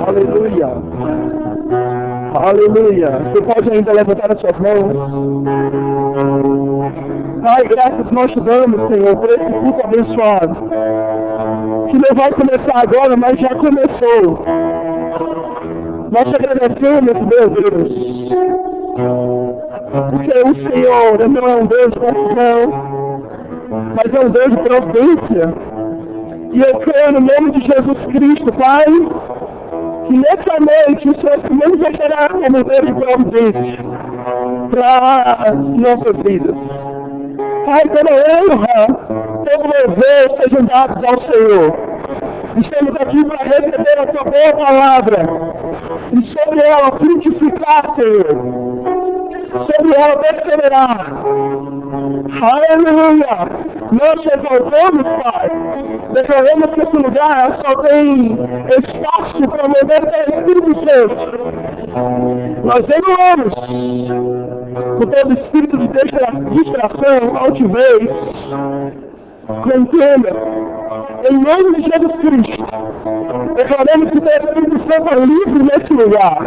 Aleluia. Aleluia. Você pode ainda levantar as suas mãos. Pai, graças nós te damos, Senhor, por esse culto abençoado. Que não vai começar agora, mas já começou. Nós te agradecemos, meu Deus. Porque o Senhor não é um Deus de confusão, mas é um Deus de providência. E eu creio no nome de Jesus Cristo, Pai, que nessa noite o Senhor se manifestará como Deus de providência para nossas vidas. Pai, toda honra, todo louvor sejam dados ao Senhor. Estamos aqui para receber a tua boa palavra e sobre ela frutificar, Senhor. Sobre ela perseverar. Aleluia! Nós te exaltamos, Pai. Declaramos que esse lugar só tem espaço para mover o Espírito Santo. Nós regulamos com todo espírito de distração, altivez, contenda, em nome de Jesus Cristo. Declaramos que o Espírito Santo é livre nesse lugar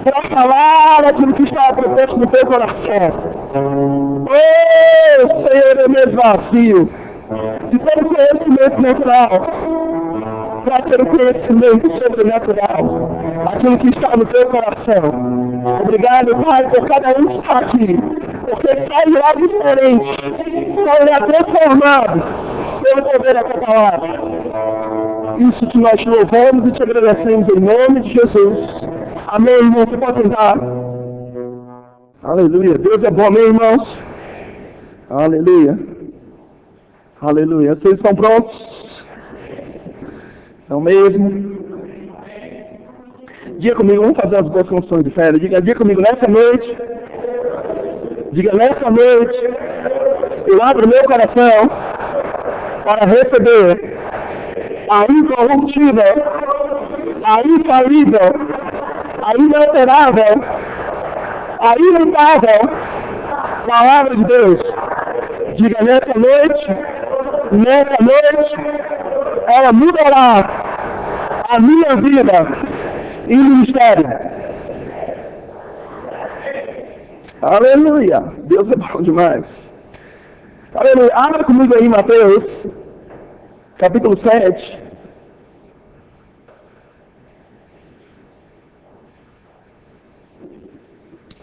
para falar aquilo que está proposto no teu coração. Oh, Senhor, eu me esvazio de todo conhecimento natural para ter um conhecimento sobrenatural, aquilo que está no teu coração. Obrigado, Pai, por cada um que está aqui, porque sai lá diferente, sai lá transformado pelo poder da tua palavra. Isso que nós te louvamos e te agradecemos em nome de Jesus. Amém, irmão. Você pode sentar. Aleluia. Deus é bom, amém, irmãos? Aleluia. Aleluia. Vocês estão prontos? Estão mesmo? Diga comigo, vamos fazer as boas confissões de fé. Diga comigo, nessa noite. Diga, nessa noite, eu abro meu coração para receber a incorruptível, a infalível, a inalterável, a imutável palavra de Deus. Diga, nessa noite, ela mudará a minha vida e ministério. Aleluia. Deus é bom demais. Aleluia. Abra comigo aí, Mateus, capítulo 7.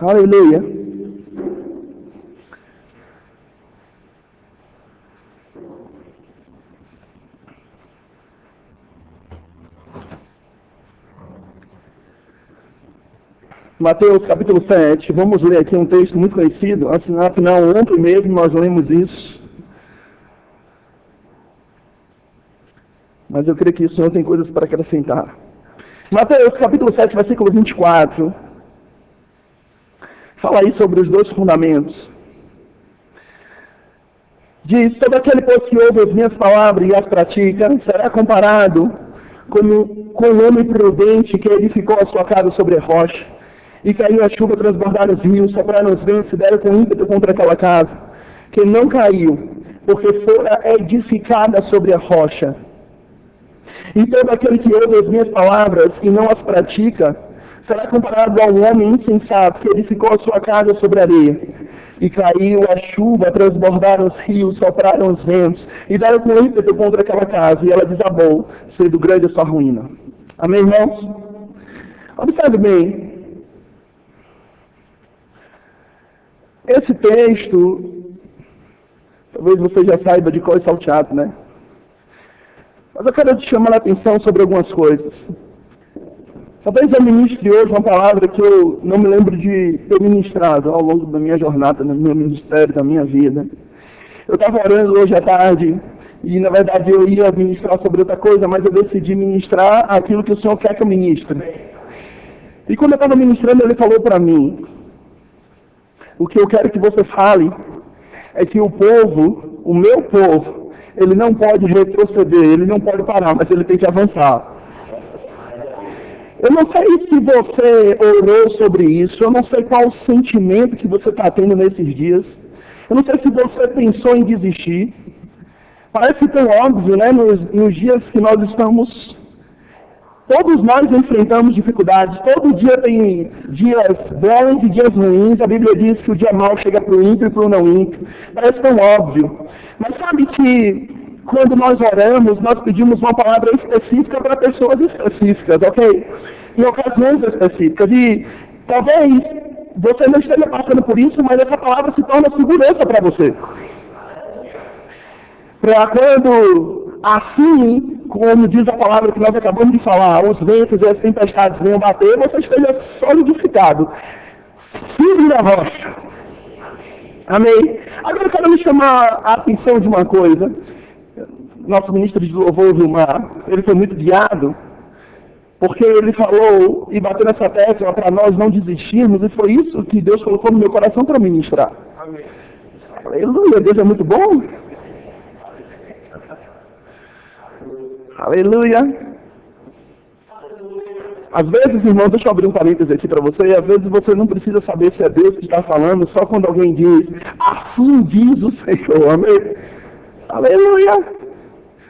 Aleluia. Mateus capítulo 7, vamos ler aqui um texto muito conhecido, afinal ontem mesmo nós lemos isso. Mas eu creio que o Senhor tem coisas para acrescentar. Mateus capítulo 7, versículo 24. Fala aí sobre os dois fundamentos. Diz, todo aquele pois que ouve as minhas palavras e as pratica, será comparado com um homem prudente que edificou a sua casa sobre a rocha. E caiu a chuva, transbordaram os rios, sopraram os ventos, se deram com ímpeto contra aquela casa, que não caiu, porque fora edificada sobre a rocha. E todo aquele que ouve as minhas palavras e não as pratica, será comparado a um homem insensato que edificou a sua casa sobre a areia. E caiu a chuva, transbordaram os rios, sopraram os ventos, e deram com ímpeto contra aquela casa, e ela desabou, sendo grande a sua ruína. Amém, irmãos? Observe bem. Esse texto, talvez você já saiba de qual é salteado, né? Mas eu quero te chamar a atenção sobre algumas coisas. Talvez eu ministre hoje uma palavra que eu não me lembro de ter ministrado ao longo da minha jornada, no meu ministério, da minha vida. Eu estava orando hoje à tarde e, na verdade, eu ia ministrar sobre outra coisa, mas eu decidi ministrar aquilo que o Senhor quer que eu ministre. E quando eu estava ministrando, Ele falou para mim, o que eu quero que você fale é que o povo, o meu povo, ele não pode retroceder, ele não pode parar, mas ele tem que avançar. Eu não sei se você orou sobre isso, eu não sei qual o sentimento que você está tendo nesses dias, eu não sei se você pensou em desistir. Parece tão óbvio, né, nos dias que nós estamos Todos nós enfrentamos dificuldades, todo dia tem dias bons e dias ruins. A Bíblia diz que o dia mau chega para o ímpio e para o não ímpio. Parece tão óbvio. Mas sabe que quando nós oramos, nós pedimos uma palavra específica para pessoas específicas, ok? Em ocasiões específicas. E talvez você não esteja passando por isso, mas essa palavra se torna segurança para você. Para quando, assim, como diz a palavra que nós acabamos de falar, os ventos e as tempestades venham bater, você esteja solidificado, firme na rocha. Amém? Agora eu quero me chamar a atenção de uma coisa. Nosso ministro de louvor, Vilmar, ele foi muito guiado, porque ele falou e bateu nessa tecla para nós não desistirmos, e foi isso que Deus colocou no meu coração para ministrar. Amém. Aleluia, Deus é muito bom. Aleluia. Às vezes, irmão, deixa eu abrir um parênteses aqui para você, às vezes você não precisa saber se é Deus que está falando, só quando alguém diz, assim diz o Senhor, amém? Aleluia.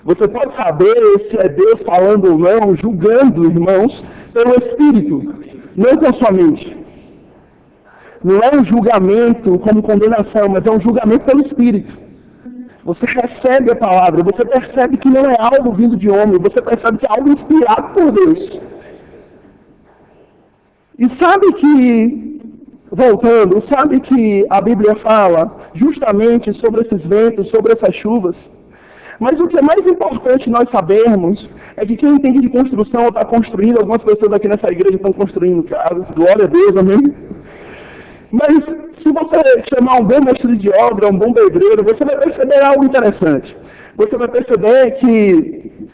Você pode saber se é Deus falando ou não, julgando, irmãos, pelo Espírito, não com a sua mente. Não é um julgamento como condenação, mas é um julgamento pelo Espírito. Você recebe a palavra, você percebe que não é algo vindo de homem, você percebe que é algo inspirado por Deus. E sabe que, voltando, sabe que a Bíblia fala justamente sobre esses ventos, sobre essas chuvas. Mas o que é mais importante nós sabermos é que quem entende de construção ou está construindo, algumas pessoas aqui nessa igreja estão construindo casas, glória a Deus, amém? Mas se você chamar um bom mestre de obra, um bom pedreiro, você vai perceber algo interessante. Você vai perceber que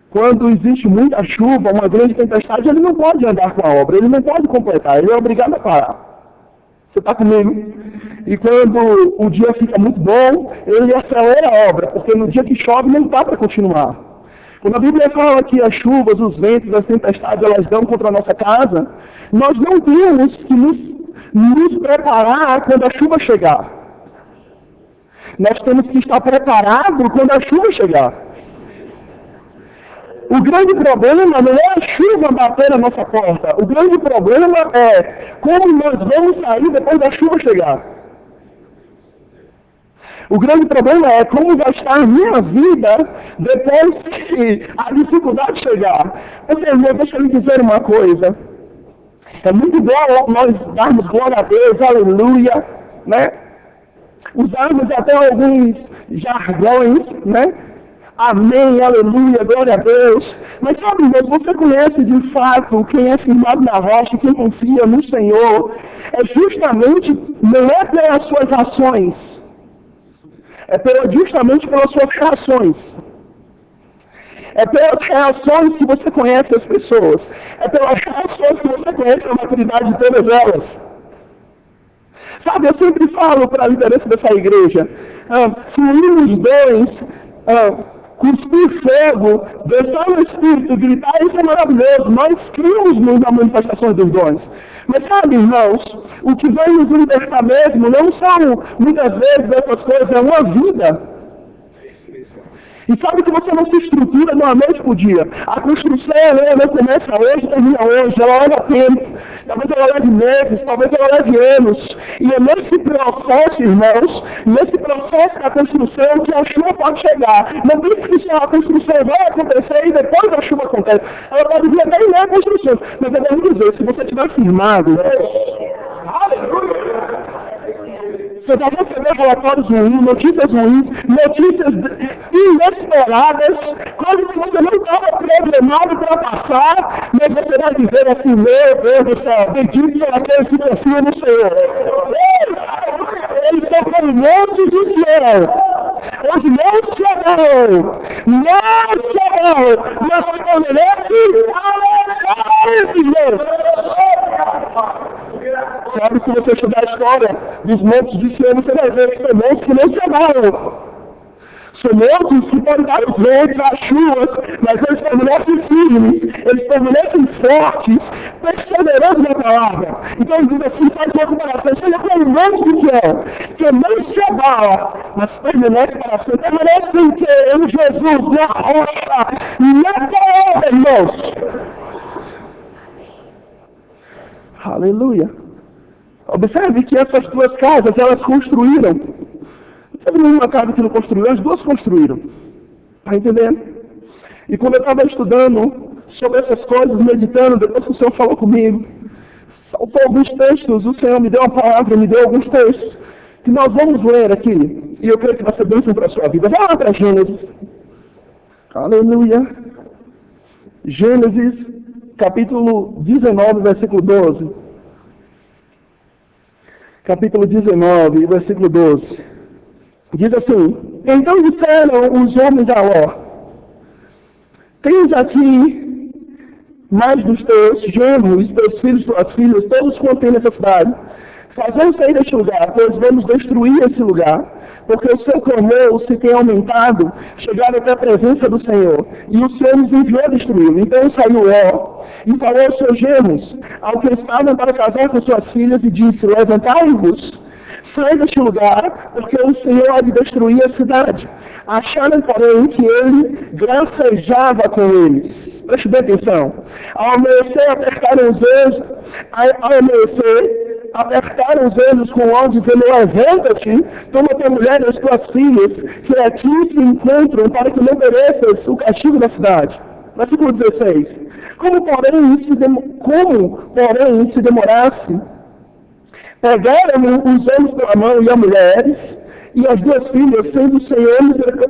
quando existe muita chuva, uma grande tempestade, ele não pode andar com a obra, ele não pode completar, ele é obrigado a parar. Você está comigo? E quando o dia fica muito bom, ele acelera a obra, porque no dia que chove não dá para continuar. Quando a Bíblia fala que as chuvas, os ventos, as tempestades, elas dão contra a nossa casa, nós não temos que nos preparar quando a chuva chegar. Nós temos que estar preparados quando a chuva chegar. O grande problema não é a chuva bater na nossa porta. O grande problema é como nós vamos sair depois da chuva chegar. O grande problema é como vai estar a minha vida depois que a dificuldade chegar. Porque, irmão, deixa eu lhe dizer uma coisa. É muito bom nós darmos glória a Deus, aleluia, né? Usarmos até alguns jargões, né? Amém, aleluia, glória a Deus. Mas sabe, Deus, você conhece de fato quem é firmado na rocha, quem confia no Senhor. É justamente, não é pelas suas ações, é justamente pelas suas reações. É pelas reações que você conhece as pessoas. É pelas reações que você conhece a maturidade de todas elas. Sabe, eu sempre falo para a liderança dessa igreja, fluir os dons, cuspir fogo, deixar o Espírito, gritar, isso é maravilhoso. Nós cremos na manifestação dos dons. Mas sabe, irmãos, o que vai nos libertar mesmo não são, muitas vezes, essas coisas, é uma vida. E sabe que você não se estrutura de uma noite por dia. A construção, ela não começa hoje, termina hoje, ela leva tempo. Talvez ela leve meses, talvez ela leve anos. E é nesse processo, irmãos, nesse processo da construção que a chuva pode chegar. Não pense que só a construção vai acontecer e depois a chuva acontece. Ela pode vir até em meio à construção. Mas eu devo dizer, se você estiver firmado, você vai receber relatórios ruins, notícias ruins, notícias inesperadas, coisas que você não estava programado para passar, mas você vai dizer assim, meu Deus do céu, bendito seja aquele que confia no Senhor. Eles são como montes do céu. Os não chegarão, mas permanece sabe, se você estudar a história dos montes de Sião, você vai ver que são montes que não chegaram. São montes que podem dar os ventos, as chuvas, mas eles permanecem firmes, eles permanecem fortes, perseverando na palavra. Então ele diz assim, faz uma comparação, seja como um monte de Sião, que não se abala, mas permanece para sempre. Permanece em Jesus, na rocha, na palavra, irmãos. Aleluia. Observe que essas duas casas, elas construíram. Não teve nenhuma casa que não construiu, as duas construíram. Está entendendo? E quando eu estava estudando sobre essas coisas, meditando, depois que o Senhor falou comigo, saltou alguns textos, o Senhor me deu uma palavra, me deu alguns textos, que nós vamos ler aqui. E eu creio que vai ser bênção para a sua vida. Vai lá para Gênesis. Aleluia. Gênesis, capítulo 19, versículo 12. Capítulo 19, versículo 12. Diz assim: Então disseram os homens a Ló: Tens aqui mais dos teus genros, teus filhos, tuas filhas, todos quanto tem nessa cidade. Fazemos sair deste lugar, pois vamos destruir esse lugar, porque o seu clamor se tem aumentado, chegaram até a presença do Senhor, e o Senhor nos enviou a destruí-lo. Então saiu Ló e falou aos seus genros, ao que estavam para casar com suas filhas, e disse: Levantai-vos, sai deste lugar, porque o Senhor há de destruir a cidade. Acharam, porém, que ele gracejava com eles. Preste bem atenção. Ao amanhecer, apertaram os anjos com ódio, dizendo: Levanta-te, toma tua mulher e as tuas filhas, que aqui se encontram, para que não mereças o castigo da cidade. Versículo 16. Como, porém, se demorasse, pegaram os homens pela mão e as mulheres, e as duas filhas, sendo o Senhor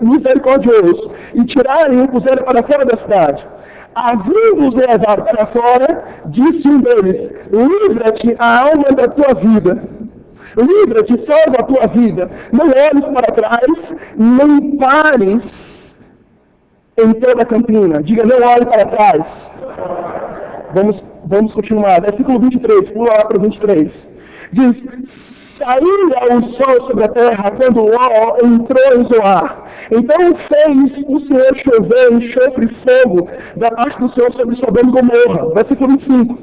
misericordioso, e tiraram e o puseram para fora da cidade. Havendo-os levado para fora, disse um deles: Livra-te a alma da tua vida. Livra-te, salva a tua vida. Não olhes para trás, nem pares em toda a campina. Diga: não olhe para trás. Vamos continuar. Versículo 23, pula lá para o 23. Diz: Saía o sol sobre a terra quando Ló entrou em Zoar. Então fez o Senhor chover enxofre e fogo da parte do Senhor sobre Sodoma e Gomorra. Versículo 25.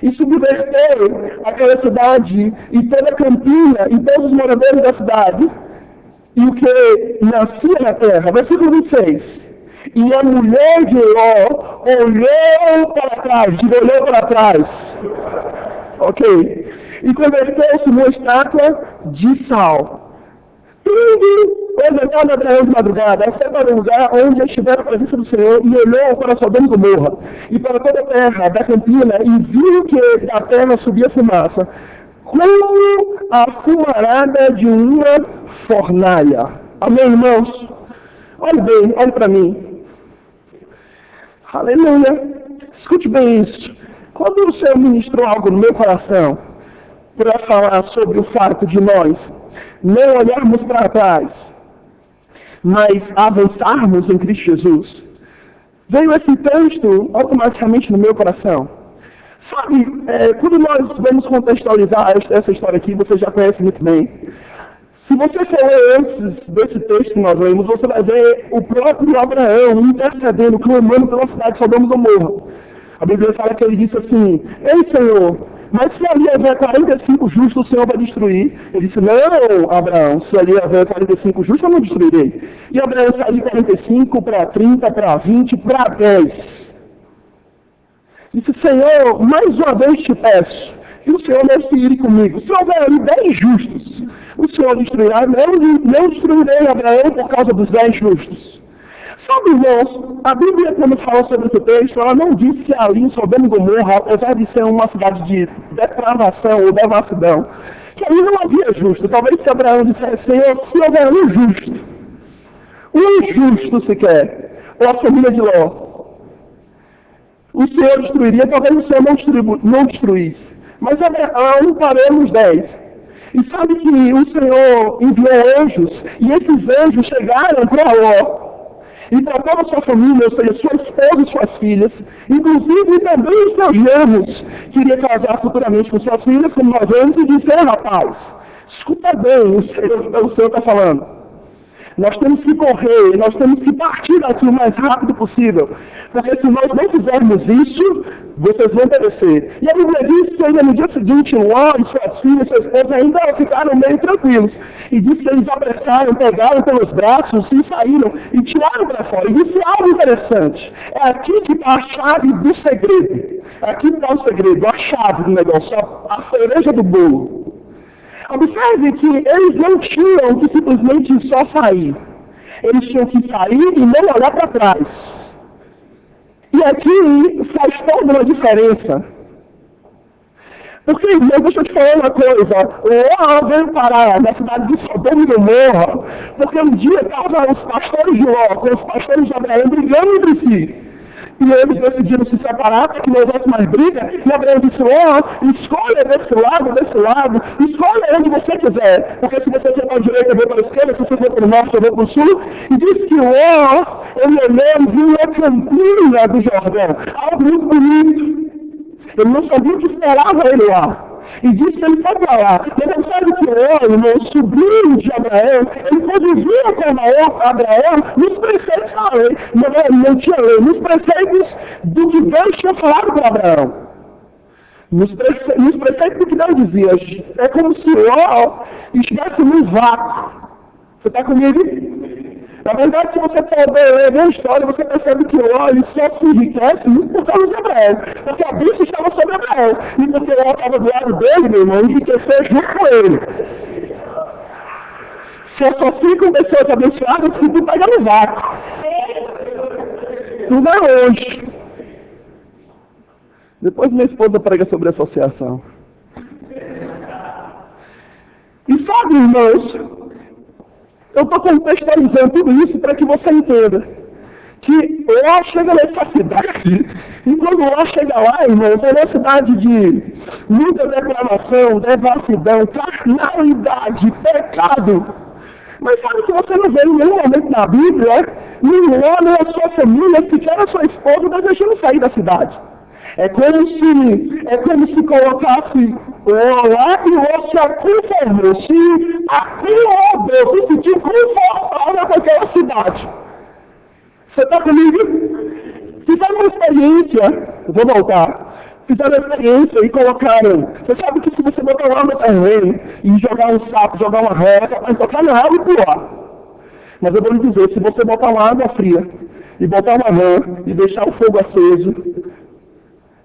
E subverteu aquela cidade e toda a campina e todos os moradores da cidade e o que nascia na terra. Versículo 26. E a mulher de Ló olhou para trás. Olhou para trás. Ok. E converteu-se numa estátua de sal. Indo, levantado Abraão de madrugada, foi para o lugar onde estivera a presença do Senhor, e olhou para Sodoma e Gomorra, e para toda a terra da campina, e viu que da terra subia fumaça, como a fumarada de uma fornalha. Amém, irmãos? Olhe bem, olhe para mim. Aleluia. Escute bem isso. Quando o Senhor ministrou algo no meu coração, para falar sobre o fato de nós não olharmos para trás, mas avançarmos em Cristo Jesus, veio esse texto automaticamente no meu coração. Sabe, quando nós vamos contextualizar essa história aqui, você já conhece muito bem. Se você for ler antes desse texto que nós lemos, você vai ver o próprio Abraão intercedendo, clamando pela cidade de Sodoma e Gomorra. A Bíblia fala que ele disse assim: Ei, Senhor, mas se ali haver 45 justos, o Senhor vai destruir. Ele disse: Não, Abraão, se ali haver 45 justos, eu não destruirei. E Abraão saiu de 45 para 30, para 20, para 10. Disse: Senhor, mais uma vez te peço que o Senhor não se ire comigo. Se houver ali 10 justos, o Senhor destruirá. Não destruirei Abraão por causa dos 10 justos. Sabe, irmãos, a Bíblia, quando fala sobre esse texto, ela não diz que ali em Sodoma e Gomorra, apesar de ser uma cidade de depravação ou devassidão, que ali não havia justo. Talvez se Abraão dissesse: Senhor, se houver um justo sequer, ou a família de Ló, o Senhor destruiria, talvez o Senhor não destruísse. Mas Abraão paramos 10. E sabe que o Senhor enviou anjos, e esses anjos chegaram para Ló, e para toda a sua família, ou seja, sua esposa e suas filhas, inclusive também os seus genros, que iria casar futuramente com suas filhas, como nós vemos, e dizer: rapaz, escuta bem, o Senhor está falando. Nós temos que correr, nós temos que partir daqui o mais rápido possível, porque se nós não fizermos isso, vocês vão perecer. E a Bíblia diz que ainda no dia seguinte, Ló e suas filhas, sua esposa ainda ficaram meio tranquilos. E diz que eles apressaram, pegaram pelos braços e saíram e tiraram para fora. E disse algo interessante: é aqui que está a chave do segredo. Aqui está o segredo, a chave do negócio, a cereja do bolo. Observe que eles não tinham que simplesmente só sair. Eles tinham que sair e não olhar para trás. E aqui faz toda uma diferença. Porque, irmão, deixa eu te falar uma coisa. Ló veio parar na cidade de Sodoma e Gomorra, porque um dia estavam os pastores de Ló com os pastores de Abraão brigando entre si. E eles decidiram se separar para que não houvesse mais briga. E Abraão disse, escolha desse lado, escolha onde você quiser. Porque se você for para a direita, eu vou para a esquerda, se você for para o norte, eu vou para o sul. E disse que ele olhou e viu a campina do Jordão. Algo muito bonito. Ele não sabia o que esperava ele lá. E disse que ele foi para lá. Mas ele sabe que o sobrinho de Abraão, ele convivia com Abraão nos preceitos da lei. Não tinha lei, nos preceitos do que Deus tinha falado para Abraão. Nos preceitos do que Deus dizia. É como se estivesse num vácuo. Você está comigo? Na verdade, se você for ler a história, você percebe que ele só se enriquece muito por causa de Abraão. Porque a bênção estava sobre Abraão. E porque estava do lado dele, meu irmão, enriqueceu junto com ele. Só ficam pessoas abençoadas se tu pega no vácuo. Tudo é hoje. Depois minha esposa prega sobre associação. E sabe, irmãos, eu estou contextualizando tudo isso para que você entenda que Ló chega nessa cidade, e quando Ló chega lá, irmãos, é uma cidade de muita depravação, devassidão, carnalidade, pecado. Mas sabe que você não vê em nenhum momento na Bíblia, nem Ló, nem a sua família, sequer a sua esposa, desejando sair da cidade. É como se colocasse lá e Ló se conformou, se acomodou, se sentiu confortável com aquela cidade. Você está comigo? Fizeram uma experiência, eu vou voltar, fizeram uma experiência e colocaram, você sabe que se você botar lá no terreno e jogar um sapo, jogar uma reta, vai tocar na água e pular. Mas eu vou lhe dizer, se você botar uma água fria e botar uma rã e deixar o fogo aceso,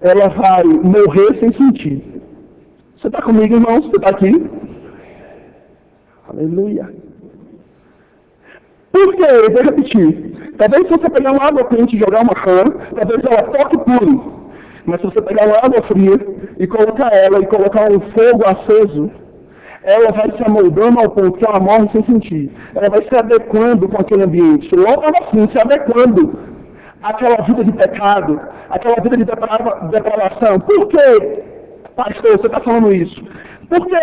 ela vai morrer sem sentir. Você está comigo, irmãos? Você está aqui? Aleluia. Por quê? Eu vou repetir. Talvez se você pegar uma água quente e jogar uma rã, talvez ela toque pure. Mas se você pegar uma água fria e colocar um fogo aceso, ela vai se amoldando ao ponto que ela morre sem sentir. Ela vai se adequando com aquele ambiente. Logo assim, se adequando àquela vida de pecado, aquela vida de depravação. Por que, pastor, você está falando isso? Porque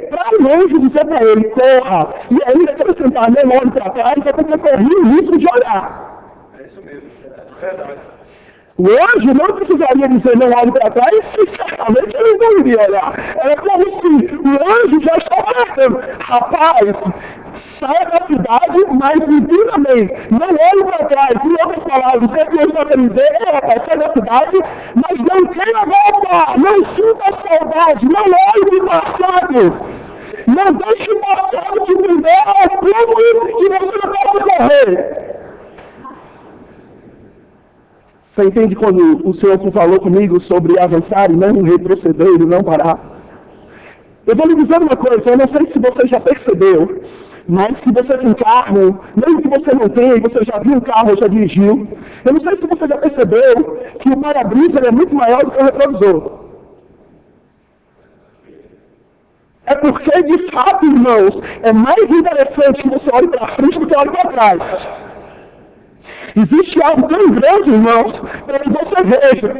para o anjo dizer para ele, corra, e ainda acrescentar, não olhe para trás, é porque corria o risco de olhar. É isso mesmo, é verdade. O anjo não precisaria dizer não olhe para trás, e certamente ele não iria olhar. Era como se o anjo já estava alertando. Rapaz, saia da cidade, mas inteiramente. Não olhe para trás. Em outras palavras, o que Deus está querendo dizer é, rapaz, saia da cidade, mas não queira voltar. Não sinta saudade. Não olhe para o passado. Não deixe o passado te prender ao ponto que você não pode correr. Você entende quando o Senhor falou comigo sobre avançar e não retroceder e não parar? Eu vou lhe dizer uma coisa, eu não sei se você já percebeu, mas se você tem carro, mesmo que você não tenha, e você já viu um carro ou já dirigiu, eu não sei se você já percebeu que o para-brisa é muito maior do que o retrovisor. É porque, de fato, irmãos, é mais interessante que você olhe para frente do que olhe para trás. Existe algo tão grande, irmãos, para que você veja.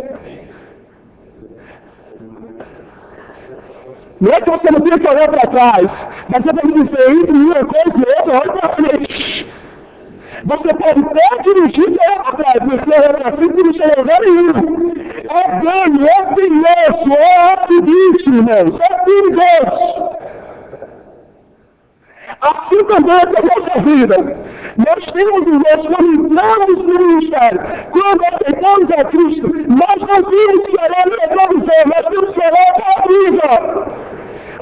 Não é que você não tenha que olhar para trás, mas você tem que dizer entre uma coisa e outra, olha para frente. Você pode até dirigir e olhar para trás, mas você olha para frente e não chega a lugar nenhum. É ganho, é perigoso, é acidente, irmãos, é perigoso. Assim também é com a nossa vida. Nós temos o nosso, quando entramos no ministério, quando aceitamos a Cristo, nós não temos que olhar no retrovisor, nós temos que olhar para a vida.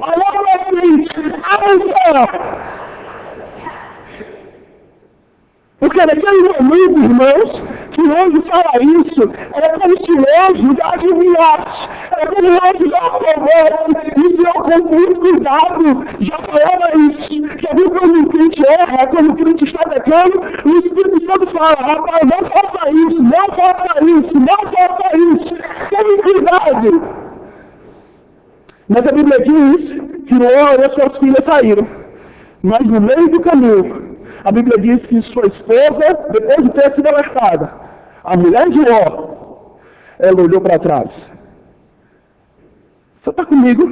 Olhar para frente, avançar. Porque naquele momento, irmãos, que o anjo fala isso, é como se o anjo já adivinhasse, é como o anjo já soubesse, e eu com muito cuidado já falava isso, que a Bíblia quando o crente erra, quando o crente está pecando, o Espírito Santo fala, rapaz, não faça isso, não faça isso, não faça isso, tome cuidado. Mas a Bíblia diz que Ló e as suas filhas saíram, mas no meio do caminho, a Bíblia diz que sua esposa, depois de ter sido alertada, a mulher de Ló, ela olhou para trás. Você está comigo?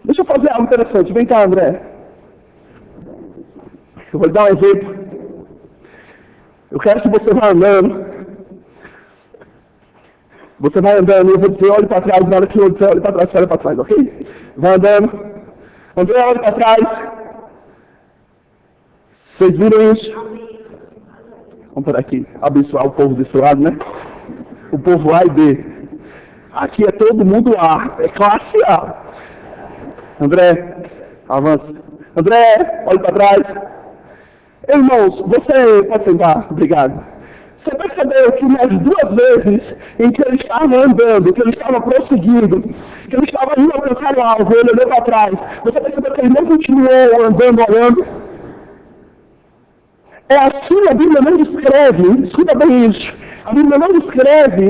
Deixa eu fazer algo interessante. Vem cá, André. Eu vou lhe dar um exemplo. Eu quero que você vá andando. Você vai andando, eu vou dizer, olhe para trás, na hora que eu dizer, olhe para trás, você olha para trás, ok? Vai andando. André, olhe para trás. Vocês viram isso? Vamos por aqui, abençoar o povo desse lado, né? O povo A e B. Aqui é todo mundo A, é classe A. André, avança. André, olhe para trás. Irmãos, você pode sentar, obrigado. Você percebeu que nas duas vezes em que ele estava andando, que ele estava prosseguindo, que ele estava indo alcançar o alvo, ele olhou para trás. Você percebeu que ele não continuou andando, olhando? É assim, a Bíblia não descreve, escuta bem isso, a Bíblia não descreve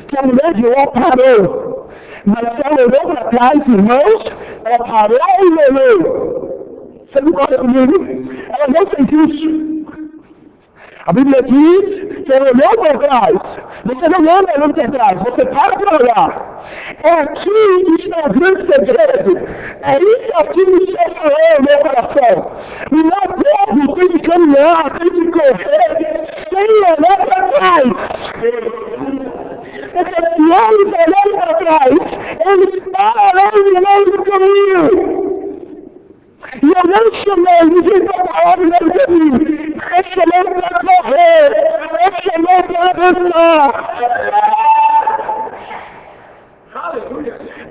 que a mulher de Ló parou, mas ela olhou para trás, irmãos, ela parou e olhou. Você concorda comigo? Ela não fez isso. A Bíblia diz que ela olhou para trás. Você não anda olhando para trás, você para olhar. É aqui que está o grande segredo. É isso aqui que está o meu coração. O meu povo tem que caminhar, tem que correr, sem olhar para trás. Porque se eles olharem para trás, eles pararão no meio do caminho. E eu não chamei ninguém para parar no meio do caminho. Eu chamei para correr. Eu chamei para avançar.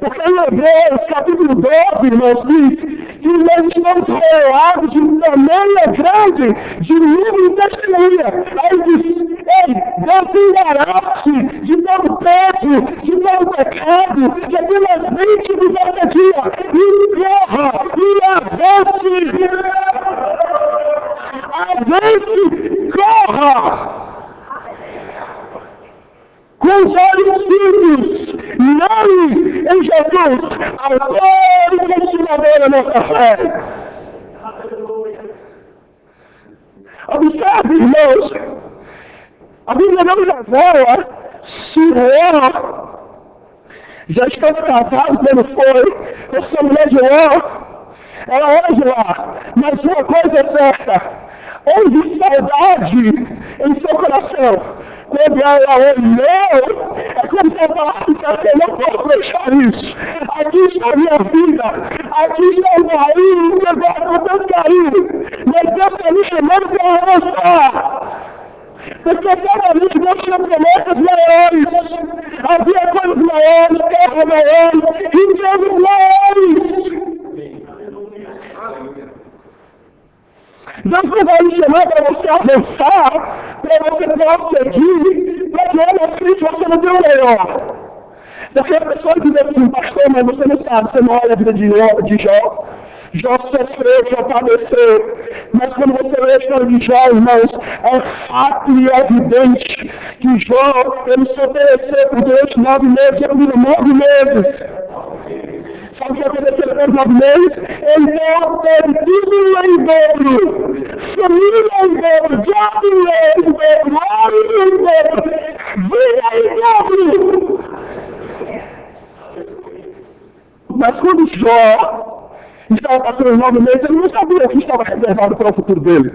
Porque em Hebreus, capítulo 12, irmãos, diz que nós estamos rodeados de um tamanho grande de livro de testemunha. Aí diz, ei, desembarace de todo peso, de todo pecado, que é pelas mentes do vosso dia, e corra, e avance, corra! Com os olhos firmes, não em Jesus, autor e consumador da nossa fé. Observe, irmãos, a Bíblia não revela se Ló já estava casado quando foi, ou se a mulher de Ló era hoje lá. Mas uma coisa é certa, houve saudade em seu coração. Quando ela olhou, é como se eu falasse que eu não posso deixar isso. Aqui está a minha vida, aqui está o carinho, o negócio com tanto carinho. Mas Deus está me chamando para avançar. Porque cada vez Deus tinha promessas maiores. Havia coisas maiores, terra maiores, riquezas maiores. Deus não vai me chamar para você avançar, para você prosseguir, para que lá na frente você não dê o melhor. Porque a pessoa diz assim, pastor, mas você não sabe, você não olha a vida de Jó. Jó sofreu, Jó padeceu. Mas quando você lê a história de Jó, irmãos, é fato e evidente que Jó, ele se ofereceu por durante 9 meses, ele durou 9 meses. Sabe o que aconteceu depois de 9 meses? Ele teve tudo em dobro. Família em dobro, job em dobro, homem em dobro, vida em dobro. Mas quando Jó estava passando os 9 meses, ele não sabia o que estava reservado para o futuro dele.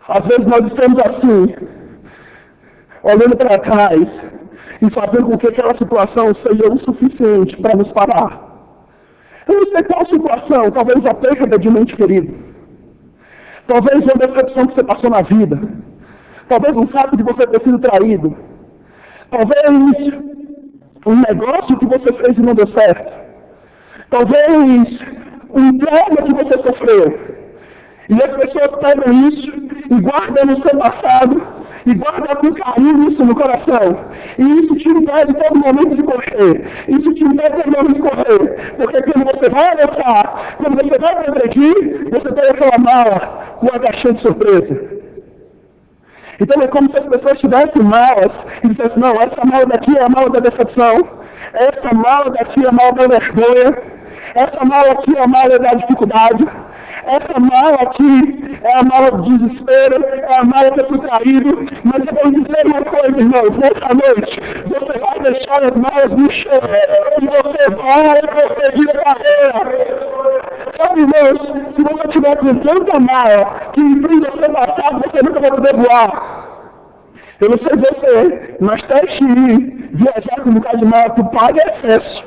Às vezes nós estamos assim, olhando para trás, e fazendo com que aquela situação seja o suficiente para nos parar. Eu não sei qual situação, talvez a perda de um ente querido, talvez uma decepção que você passou na vida, talvez um fato de você ter sido traído, talvez um negócio que você fez e não deu certo, talvez um trauma que você sofreu, e as pessoas pegam isso e guardam no seu passado, com carinho isso no coração. E isso te impede todo momento de correr. Isso te impede todo momento de correr. Porque quando você vai avançar, quando você vai progredir, você tem aquela mala com a caixinha de surpresa. Então é como se as pessoas tivessem malas e dissessem, não, essa mala daqui é a mala da decepção, essa mala daqui é a mala da vergonha, essa mala aqui é a mala da dificuldade, essa mala aqui é a mala do desespero, é a mala que eu fui traído. Mas eu vou dizer uma coisa, irmãos, nessa noite, você vai deixar as malas no chão e você vai prosseguir a carreira. Sabe, irmãos, se você tiver com tanta mala que imprime o seu passado, você nunca vai poder voar. Eu não sei você, mas teste ir viajar com um bocado de mala, tu paga excesso.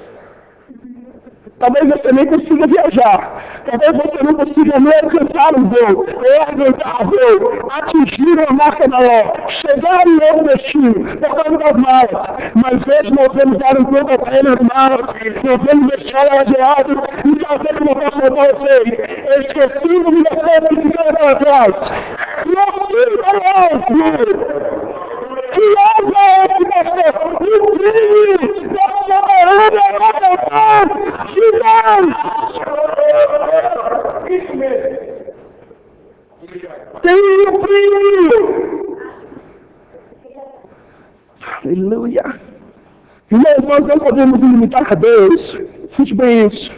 Talvez você nem consiga viajar. Talvez você não consiga nem alcançar o voo, aguentar o voo, atingir a marca maior, chegar em outro destino, por causa das malas. Mas hoje nós vamos dar um pouco para ele as malas, nós vamos deixar ela de lado e fazer como eu posso contar vocês. Esquecendo-me da coisa que fica para trás. Que algo é esse, pastor? O brilho da soberana de Deus! Isso mesmo! Tem o brilho! Aleluia! Irmãos, nós não podemos limitar a Deus. Escute bem isso.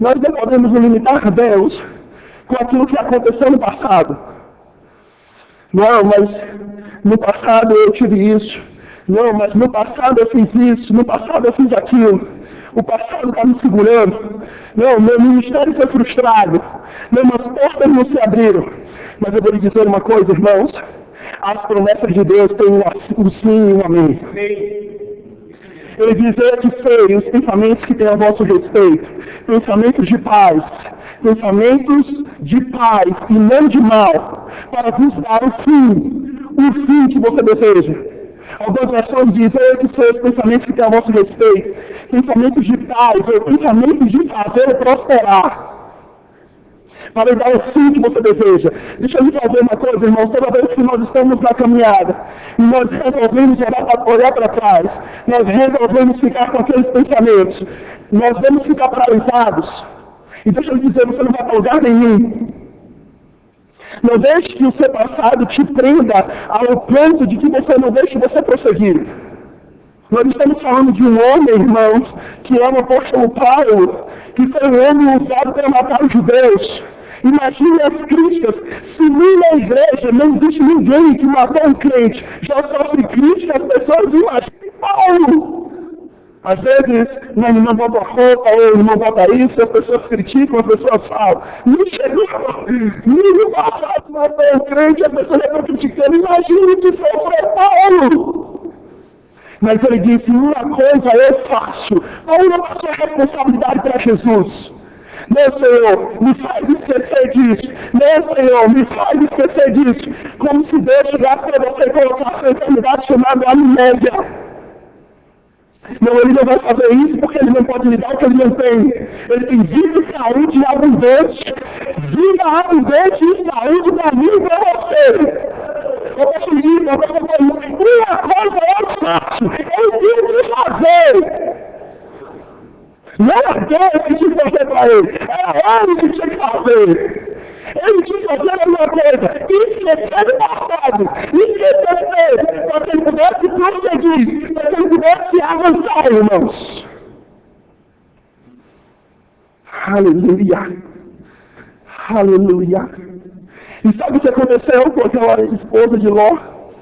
Nós não podemos limitar a Deus com aquilo que aconteceu no passado. Não, mas no passado eu tive isso. Não, mas no passado eu fiz isso. No passado eu fiz aquilo. O passado está me segurando. Não, meu ministério foi frustrado. Não, as portas não se abriram. Mas eu vou lhe dizer uma coisa, irmãos. As promessas de Deus têm um sim e um amém. Ele diz, eu que sei os pensamentos que têm a vosso respeito. Pensamentos de paz. Pensamentos de paz e não de mal. Para vos dar o fim que você deseja. Algumas versões dizem, eu que sei os pensamentos que têm a vosso respeito. Pensamentos de paz, ou pensamentos de fazer prosperar. Para dar o fim que você deseja. Deixa eu lhe fazer uma coisa, irmãos. Toda vez que nós estamos na caminhada, e nós resolvemos olhar para trás, nós resolvemos ficar com aqueles pensamentos, nós vamos ficar paralisados. E deixa eu lhe dizer, você não vai para lugar nenhum. Não deixe que o seu passado te prenda ao ponto de que você não deixe você prosseguir. Nós estamos falando de um homem, irmãos, que é o apóstolo Paulo, que foi um homem usado para matar os judeus. Imagine as críticas. Se na igreja não existe ninguém que matou um crente, já sofre críticas, as pessoas imaginem Paulo. Às vezes, não bota roupa, ou não bota isso, as pessoas criticam, as pessoas falam, não chegou, no passado matou um crente, a pessoa está criticando, imagine que foi Paulo. Mas ele disse, uma coisa eu faço, Paulo não passou a responsabilidade para Jesus. Meu Senhor, me faz esquecer disso. Meu Senhor, me faz esquecer disso. Como se Deus chegasse para você e colocasse uma enfermidade chamada amnésia. Não, ele não vai fazer isso porque ele não pode lhe dar o que ele não tem. Ele tem vida e saúde abundante. Vida abundante e saúde para mim e para você. Eu posso ir, eu posso fazer uma coisa eu faço. Eu tenho que fazer. Não era Deus que tinha que fazer para ele. Era ele que tinha que fazer. Ele tinha que fazer alguma coisa. Esquecer do passado. Esquecer para que ele pudesse prosseguir. Para que ele pudesse avançar, irmãos. Aleluia. Aleluia. E sabe o que aconteceu com aquela esposa de Ló?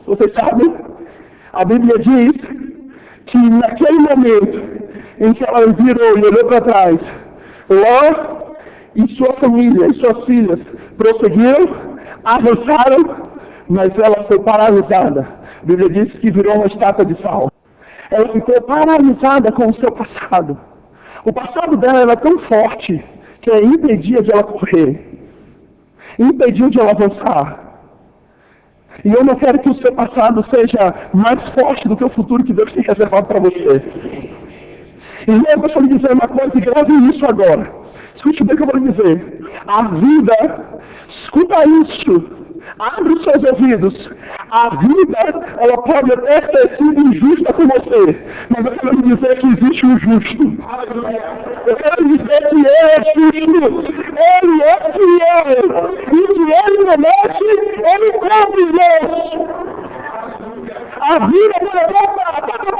Vocês sabem? A Bíblia diz que naquele momento em que ela virou e olhou para trás, Ló e sua família e suas filhas prosseguiram, avançaram, mas ela foi paralisada. A Bíblia diz que virou uma estátua de sal. Ela ficou paralisada com o seu passado. O passado dela era tão forte que impedia de ela correr, impediu de ela avançar. E eu não quero que o seu passado seja mais forte do que o futuro que Deus tem reservado para você. Irmão, deixa eu lhe dizer uma coisa, e grave isso agora. Escute bem o que eu vou lhe dizer. A vida, escuta isso, abre os seus ouvidos. A vida, ela pode até ter sido injusta com você, mas eu quero dizer que existe um justo. Eu quero dizer que ele é justo, ele é fiel, e que ele promete, ele cumpre Deus. A vida pode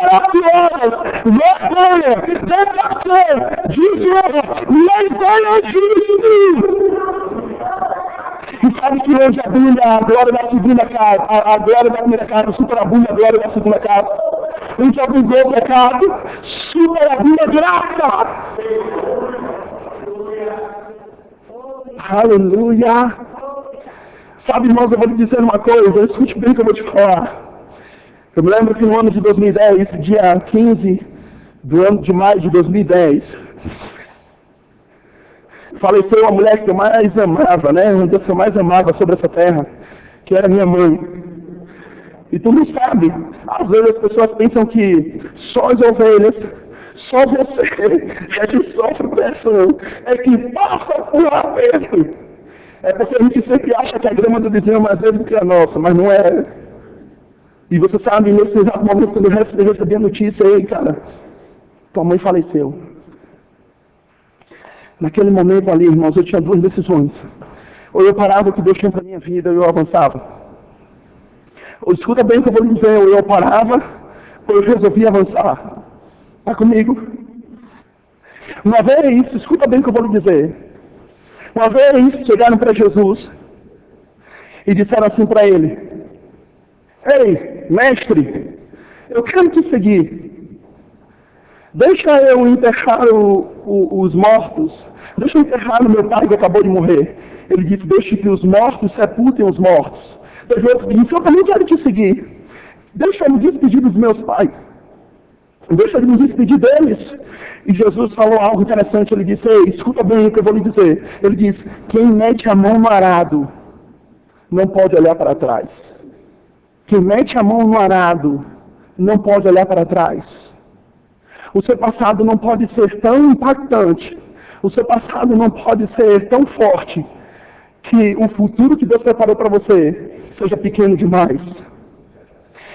maravilhosa, vergonha, tentação, desonra, mas ele é justo. E sabe que hoje abunda a glória da segunda casa, a glória da primeira casa, superabunda a glória da segunda casa. Onde abundou o pecado, superabunda a graça. Aleluia. Sabe, irmãos, eu vou lhe dizer uma coisa, escute bem o que eu vou te falar. Eu me lembro que no ano de 2010, dia 15 do ano de maio de 2010, faleceu a mulher que eu mais amava, né? Uma das que eu mais amava sobre essa terra, que era minha mãe. E tu não sabe, às vezes as pessoas pensam que só as ovelhas, só você é que sofre pressão, é que passa por aperto. É porque a gente sempre acha que a grama do vizinho é mais verde do que a nossa, mas não é. E você sabe, nesse exato momento, quando eu recebi a notícia, ei, cara, tua mãe faleceu. Naquele momento ali, irmãos, eu tinha duas decisões. Ou eu parava o que Deus tinha para a minha vida, ou eu avançava. Ou escuta bem o que eu vou lhe dizer, ou eu parava, ou eu resolvia avançar. Está comigo? Uma vez, escuta bem o que eu vou lhe dizer. Uma vez, chegaram para Jesus e disseram assim para ele: ei, mestre, eu quero te seguir. Deixa eu enterrar os mortos. Deixa eu enterrar o meu pai que acabou de morrer. Ele disse: deixe que os mortos sepultem os mortos. Eu disse: eu também quero te seguir. Deixa eu me despedir dos meus pais. Deixa eu me despedir deles. E Jesus falou algo interessante. Ele disse: ei, escuta bem o que eu vou lhe dizer. Ele disse: quem mete a mão no arado não pode olhar para trás. Quem mete a mão no arado não pode olhar para trás. O seu passado não pode ser tão impactante. O seu passado não pode ser tão forte que o futuro que Deus preparou para você seja pequeno demais.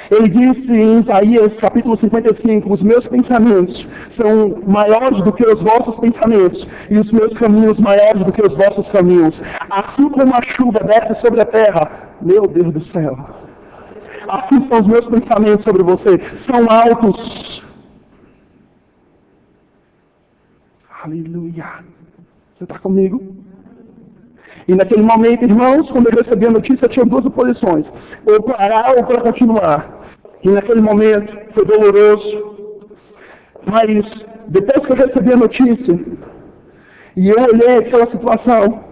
Ele disse em Isaías capítulo 55, os meus pensamentos são maiores do que os vossos pensamentos, e os meus caminhos maiores do que os vossos caminhos. Assim como a chuva desce sobre a terra, meu Deus do céu, assim são os meus pensamentos sobre você, são altos. Aleluia. Você está comigo? E naquele momento, irmãos, quando eu recebi a notícia, eu tinha duas oposições: ou parar ou para continuar. E naquele momento foi doloroso. Mas depois que eu recebi a notícia, e eu olhei aquela situação,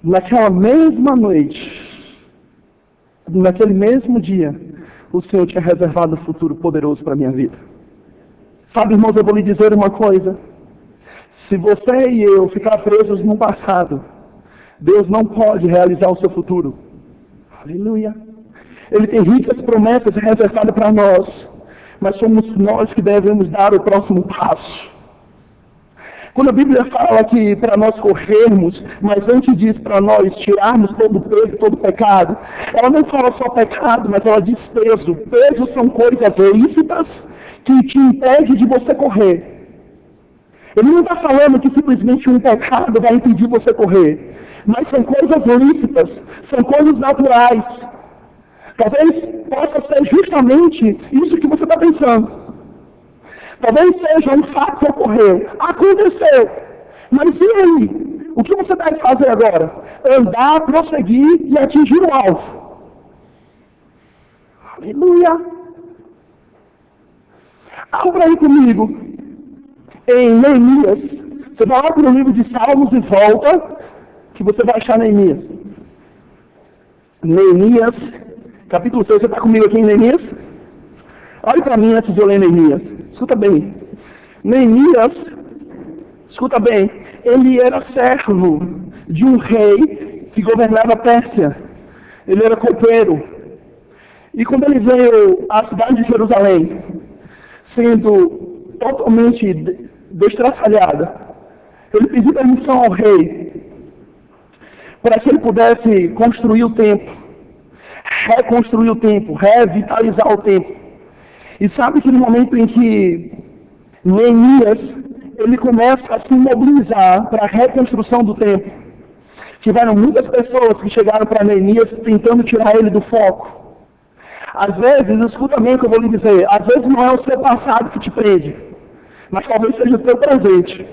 naquela mesma noite, naquele mesmo dia, o Senhor tinha reservado um futuro poderoso para a minha vida. Sabe, irmãos, eu vou lhe dizer uma coisa. Se você e eu ficar presos no passado, Deus não pode realizar o seu futuro. Aleluia. Ele tem ricas promessas reservadas para nós, mas somos nós que devemos dar o próximo passo. Quando a Bíblia fala que para nós corrermos, mas antes disso para nós tirarmos todo o peso, todo o pecado, ela não fala só pecado, mas ela diz peso. Peso são coisas lícitas que te impedem de você correr. Ele não está falando que simplesmente um pecado vai impedir você correr, mas são coisas lícitas, são coisas naturais. Talvez possa ser justamente isso que você está pensando. Talvez seja um fato que ocorreu. Aconteceu. Mas e aí? O que você deve fazer agora? Andar, prosseguir e atingir o alvo. Aleluia! Abra aí comigo em Neemias. Você vai lá para o livro de Salmos e volta, que você vai achar Neemias. Neemias, capítulo 6. Você está comigo aqui em Neemias? Olhe para mim antes de eu ler Neemias. Escuta bem. Neemias, escuta bem, ele era servo de um rei que governava a Pérsia. Ele era copeiro. E quando ele veio à cidade de Jerusalém, sendo totalmente destraçalhada, ele pediu permissão ao rei para que ele pudesse construir o templo, reconstruir o templo, revitalizar o templo. E sabe que no momento em que Neemias, ele começa a se mobilizar para a reconstrução do templo, tiveram muitas pessoas que chegaram para Neemias tentando tirar ele do foco. Às vezes, escuta bem o que eu vou lhe dizer, às vezes não é o seu passado que te prende, mas talvez seja o teu presente.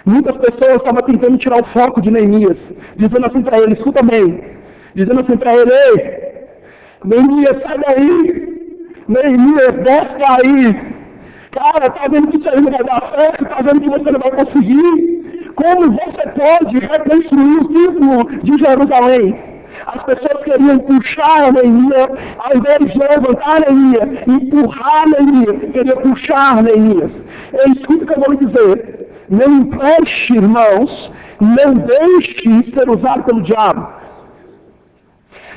Muitas pessoas estavam tentando tirar o foco de Neemias, dizendo assim para ele, escuta bem, dizendo assim para ele, ei, Neemias, sai daí, Neemias, desce daí, cara, tá vendo que isso aí não vai dar certo, tá vendo que você não vai conseguir, como você pode reconstruir o templo de Jerusalém? As pessoas queriam puxar Neemias, ao invés de levantar Neemias, empurrar Neemias, queriam puxar Neemias. Escuta o que eu vou lhe dizer. Não empreste, irmãos, não deixe ser usado pelo diabo.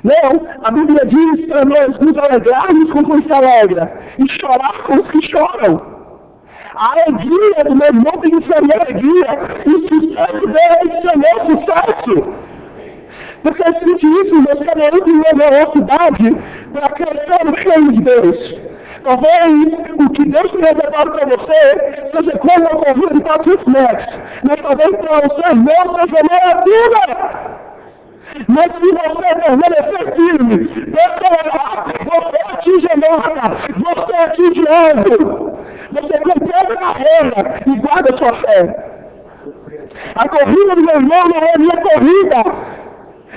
Não, a Bíblia diz para nós nos alegrarmos com quem se alegra e chorar com os que choram. A alegria do meu irmão tem que ser a minha alegria e o sucesso dele tem que ser o meu sucesso. Porque é isso, meus caminhos em velocidade para crescer no reino de Deus. Talvez o que Deus tem reservado para você seja como uma corrida de 400 metros. Mas talvez para você não seja meia dura. Mas se você permanecer firme, você atinge a meta, você atinge algo. Você completa a carreira e guarda a sua fé. A corrida do meu irmão não é a minha corrida.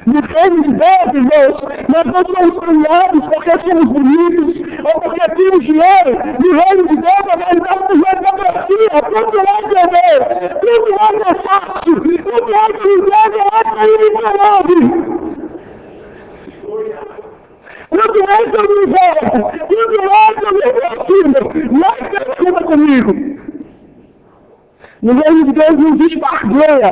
No reino de Deus, irmãos, nós não somos premiados porque somos bonitos ou porque temos dinheiro. No reino de Deus, a verdade do meritocracia, tudo é de Deus, tudo é fácil, tudo é de Deus, é de tudo é de universo, tudo é de meu mas desculpa comigo. No reino de Deus não existe barganha.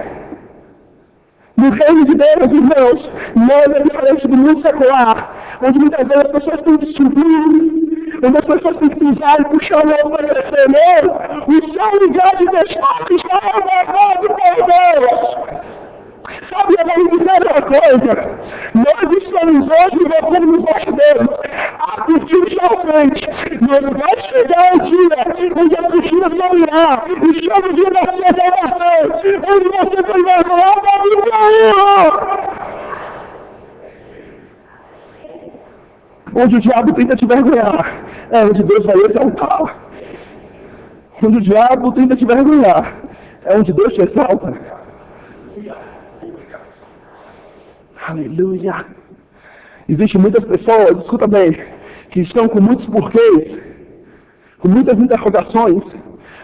No reino de Deus, irmãos, nós é diferente do mundo secular, onde muitas vezes as pessoas têm que subir, onde as pessoas têm que pisar e puxar o outro para crescer. Não, o seu lugar de destaque está reservado por Deus. Sabe, eu vou lhe dizer uma coisa, nós estamos hoje voltando nos bastidores, a cortina está à frente, mas vai chegar um dia onde a cortina sairá, e chama o dia da sua salvação, onde você vai levar a vida. Onde o diabo tenta te vergonhar, é onde Deus vai exaltar. Onde o diabo tenta te vergonhar, é onde Deus te exalta. Aleluia. Existem muitas pessoas, escuta bem, que estão com muitos porquês, com muitas interrogações.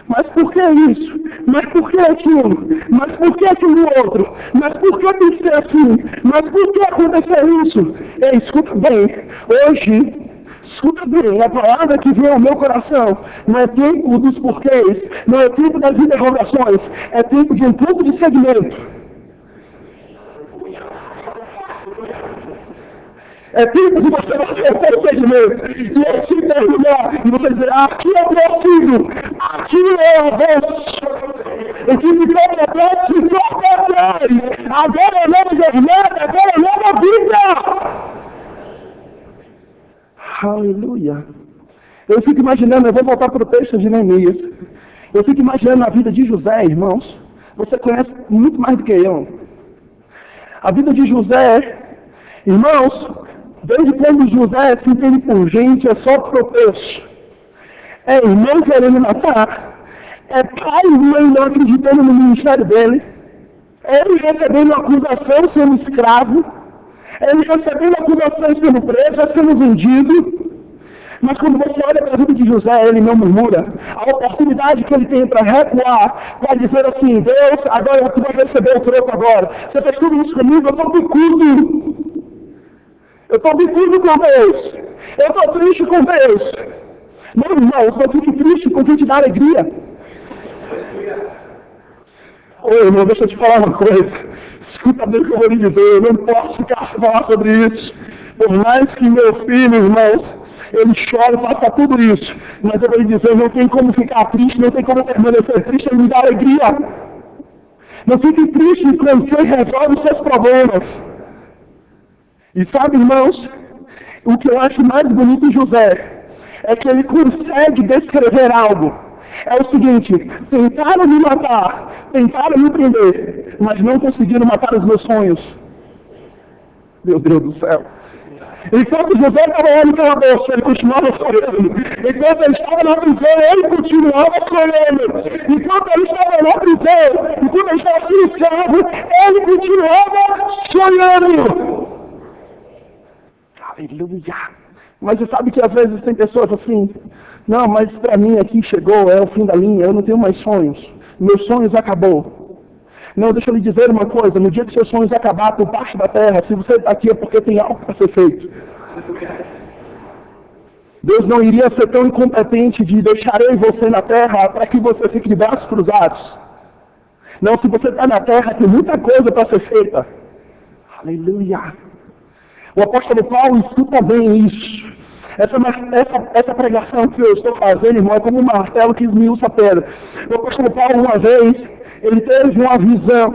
Mas por que isso? Mas por que aquilo? Mas por que aquilo outro? Mas por que tem que ser assim? Mas por que aconteceu isso? Ei, escuta bem, hoje, escuta bem, a palavra que vem ao meu coração não é tempo dos porquês, não é tempo das interrogações, é tempo de um ponto de segmento. É tempo de você bater o procedimento e assim terminar e você dizer, aqui é o meu filho, aqui é o avanço. O que ficou para trás, ficou para trás. Agora é nova jornada, agora é nova vida. Aleluia. Eu fico imaginando, eu vou voltar para o texto de Neemias. Eu fico imaginando a vida de José, irmãos. Você conhece muito mais do que eu. A vida de José, irmãos, desde quando José se entende por gente, é só tropeço. É irmão querendo matar. É pai e mãe não acreditando no ministério dele. É ele recebendo acusação sendo escravo. É ele recebendo acusação sendo preso, sendo vendido. Mas quando você olha para a vida de José, ele não murmura. A oportunidade que ele tem para recuar, para dizer assim, Deus, agora tu vai receber o troco agora. Você fez tudo isso comigo, eu estou bicudo. Eu estou bicudo com Deus. Eu estou triste com Deus. Não, eu só fico triste com quem te dá alegria. Ô, irmão, deixa eu te falar uma coisa. Escuta bem o que eu vou lhe dizer. Eu não posso ficar sem falar sobre isso. Por mais que meu filho, irmãos, ele chora e passa tudo isso. Mas eu vou lhe dizer, não tem como ficar triste, não tem como permanecer triste, ele me dá alegria. Não fique triste quando você resolve os seus problemas. E sabe, irmãos, o que eu acho mais bonito em José é que ele consegue descrever algo. É o seguinte: tentaram me matar, tentaram me prender, mas não conseguiram matar os meus sonhos. Meu Deus do céu. Enquanto José estava lá no calabouço, ele continuava sonhando. Enquanto ele estava na prisão, ele continuava sonhando. Enquanto ele estava na prisão, enquanto ele estava sendo escravo, ele continuava sonhando. Aleluia. Mas você sabe que às vezes tem pessoas assim: não, mas para mim aqui chegou, é o fim da linha, eu não tenho mais sonhos. Meus sonhos acabou. Não, deixa eu lhe dizer uma coisa: no dia que seus sonhos acabar por parte da terra, se você está aqui é porque tem algo para ser feito. Deus não iria ser tão incompetente de deixar eu e você na terra para que você fique de braços cruzados. Não, se você está na terra, tem muita coisa para ser feita. Aleluia. O apóstolo Paulo escuta bem isso. Essa pregação que eu estou fazendo, irmão, é como um martelo que esmiuça a pedra. O apóstolo Paulo, uma vez, ele teve uma visão,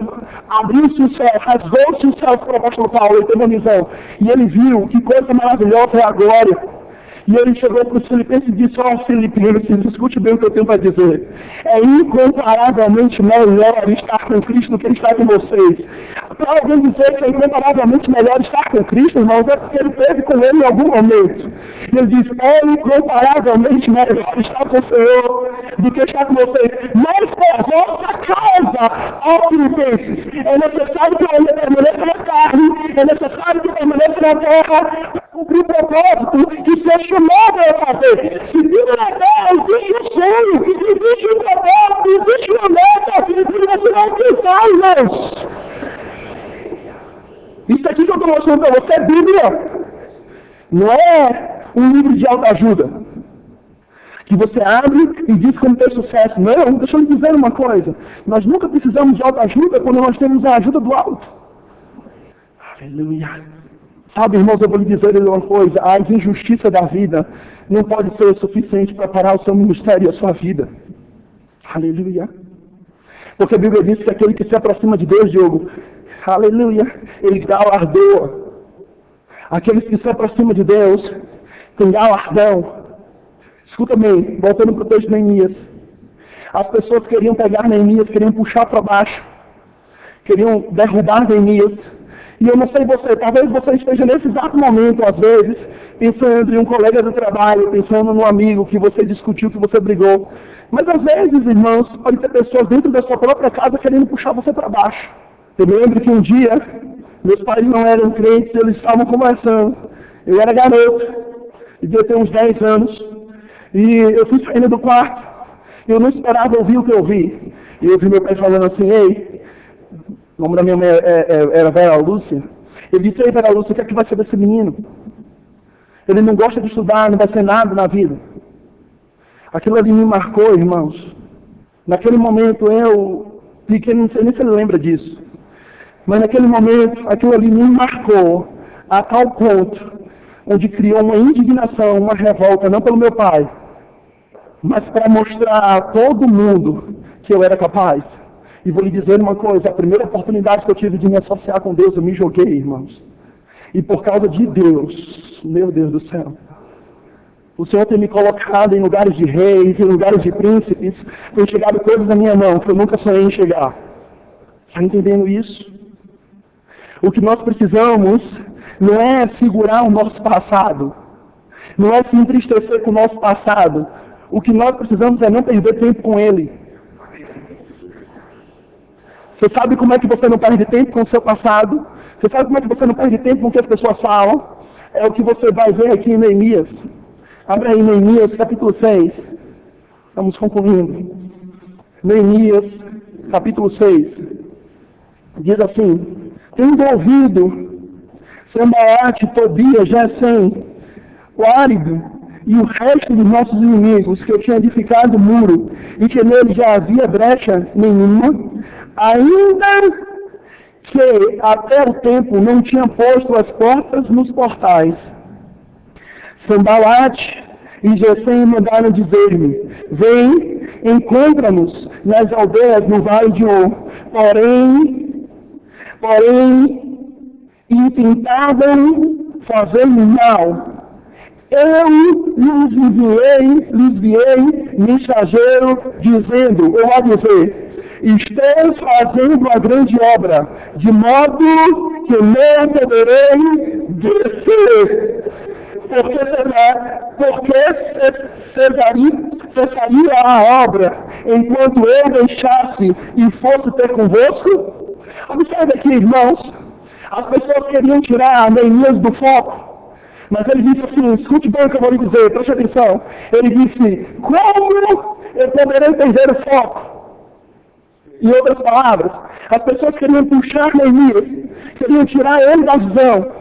abriu-se o céu, rasgou-se o céu para o apóstolo Paulo, ele teve uma visão, e ele viu que coisa maravilhosa é a glória. E ele chegou para os filipenses e disse: ó, filipenses, escute bem o que eu tenho para dizer. É incomparavelmente melhor estar com Cristo do que estar com vocês. Para alguém dizer que é incomparavelmente melhor estar com Cristo, irmãos, é porque ele esteve com ele em algum momento. E ele diz: é incomparavelmente melhor estar com o Senhor do que estar com vocês. Mas por vossa causa, ó filipenses, é necessário que eu ainda permaneça na carne, é necessário que eu permaneça na terra, para cumprir o propósito que se chamado a fazer. Se vive na terra, existe um sonho, existe um propósito, existe uma meta, que você vai alcançar, irmãos. Isso aqui que eu estou mostrando para você é Bíblia. Não é um livro de autoajuda que você abre e diz como ter sucesso. Não, deixa eu lhe dizer uma coisa: nós nunca precisamos de autoajuda quando nós temos a ajuda do alto. Aleluia. Sabe, irmãos, eu vou lhe dizer uma coisa: a injustiça da vida não pode ser o suficiente para parar o seu ministério e a sua vida. Aleluia. Porque a Bíblia diz que aquele que se aproxima de Deus, Diogo, aleluia, ele galardoa. Aqueles que se aproximam de Deus têm galardão. Escuta bem, voltando para o texto de Neemias. As pessoas queriam pegar Neemias, queriam puxar para baixo, queriam derrubar Neemias. E eu não sei você, talvez você esteja nesse exato momento, às vezes, pensando em um colega do trabalho, pensando num amigo que você discutiu, que você brigou. Mas às vezes, irmãos, pode ter pessoas dentro da sua própria casa querendo puxar você para baixo. Eu me lembro que um dia, meus pais não eram crentes, eles estavam conversando. Eu era garoto, devia ter uns 10 anos, e eu fui saindo do quarto. Eu não esperava ouvir o que eu ouvi. E eu ouvi meu pai falando assim: ei, o nome da minha mãe era Vera Lúcia. Ele disse: ei, Vera Lúcia, o que é que vai ser desse menino? Ele não gosta de estudar, não vai ser nada na vida. Aquilo ali me marcou, irmãos. Naquele momento eu fiquei, não sei nem se ele lembra disso, mas naquele momento aquilo ali me marcou a tal ponto onde criou uma indignação, uma revolta, não pelo meu pai, mas para mostrar a todo mundo que eu era capaz. E vou lhe dizer uma coisa: a primeira oportunidade que eu tive de me associar com Deus, eu me joguei, irmãos. E por causa de Deus, meu Deus do céu, o Senhor tem me colocado em lugares de reis, em lugares de príncipes, tem chegado coisas na minha mão que eu nunca sonhei em chegar. Está entendendo isso? O que nós precisamos não é segurar o nosso passado, não é se entristecer com o nosso passado. O que nós precisamos é não perder tempo com ele. Você sabe como é que você não perde tempo com o seu passado? Você sabe como é que você não perde tempo com o que as pessoas falam? É o que você vai ver aqui em Neemias. Abre aí Neemias, capítulo 6. Estamos concluindo. Neemias, capítulo 6. Diz assim: tendo ouvido Sambalate, Tobias, Gesem, o Árido e o resto dos nossos inimigos, que eu tinha edificado o muro, e que nele já havia brecha nenhuma, ainda que até o tempo não tinha posto as portas nos portais, Sambalate e Gesem mandaram dizer-me: vem, encontra-nos nas aldeias no vale de On. Porém, e tentavam fazer-me mal, eu lhes enviei mensageiro, dizendo, ou a dizer, estou fazendo uma grande obra, de modo que não poderei descer, porque cessaria a obra, enquanto eu deixasse e fosse ter convosco. Observe aqui, irmãos, as pessoas queriam tirar Neemias do foco. Mas ele disse assim, escute bem o que eu vou lhe dizer, preste atenção. Ele disse, como eu poderei perder o foco? Em outras palavras, as pessoas queriam puxar Neemias, queriam tirar ele da visão.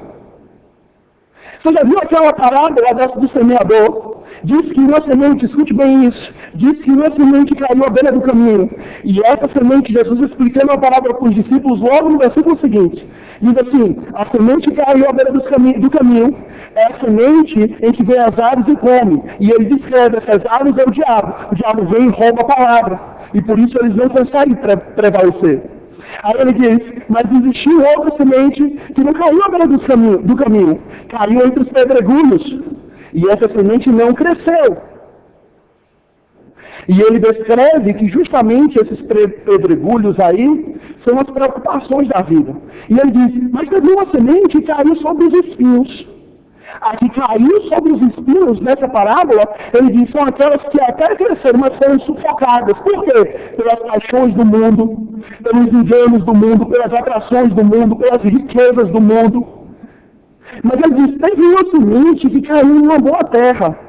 Você já viu aquela parábola do semeador? Diz que uma semente, escute bem isso, diz que uma semente caiu à beira do caminho. E essa semente, Jesus explicando a parábola para os discípulos logo no versículo seguinte. Diz assim, a semente caiu à beira do caminho, é a semente em que vem as aves e come. E ele descreve, essas aves é o diabo vem e rouba a palavra. E por isso eles não conseguem prevalecer. Aí ele diz, mas existiu outra semente que não caiu à beira do caminho, caiu entre os pedregulhos. E essa semente não cresceu. E ele descreve que justamente esses pedregulhos aí são as preocupações da vida. E ele diz, mas teve uma semente que caiu sobre os espinhos. A que caiu sobre os espinhos nessa parábola, ele diz, são aquelas que até cresceram, mas foram sufocadas. Por quê? Pelas paixões do mundo, pelos enganos do mundo, pelas atrações do mundo, pelas riquezas do mundo. Mas ele diz, teve uma semente que caiu em uma boa terra.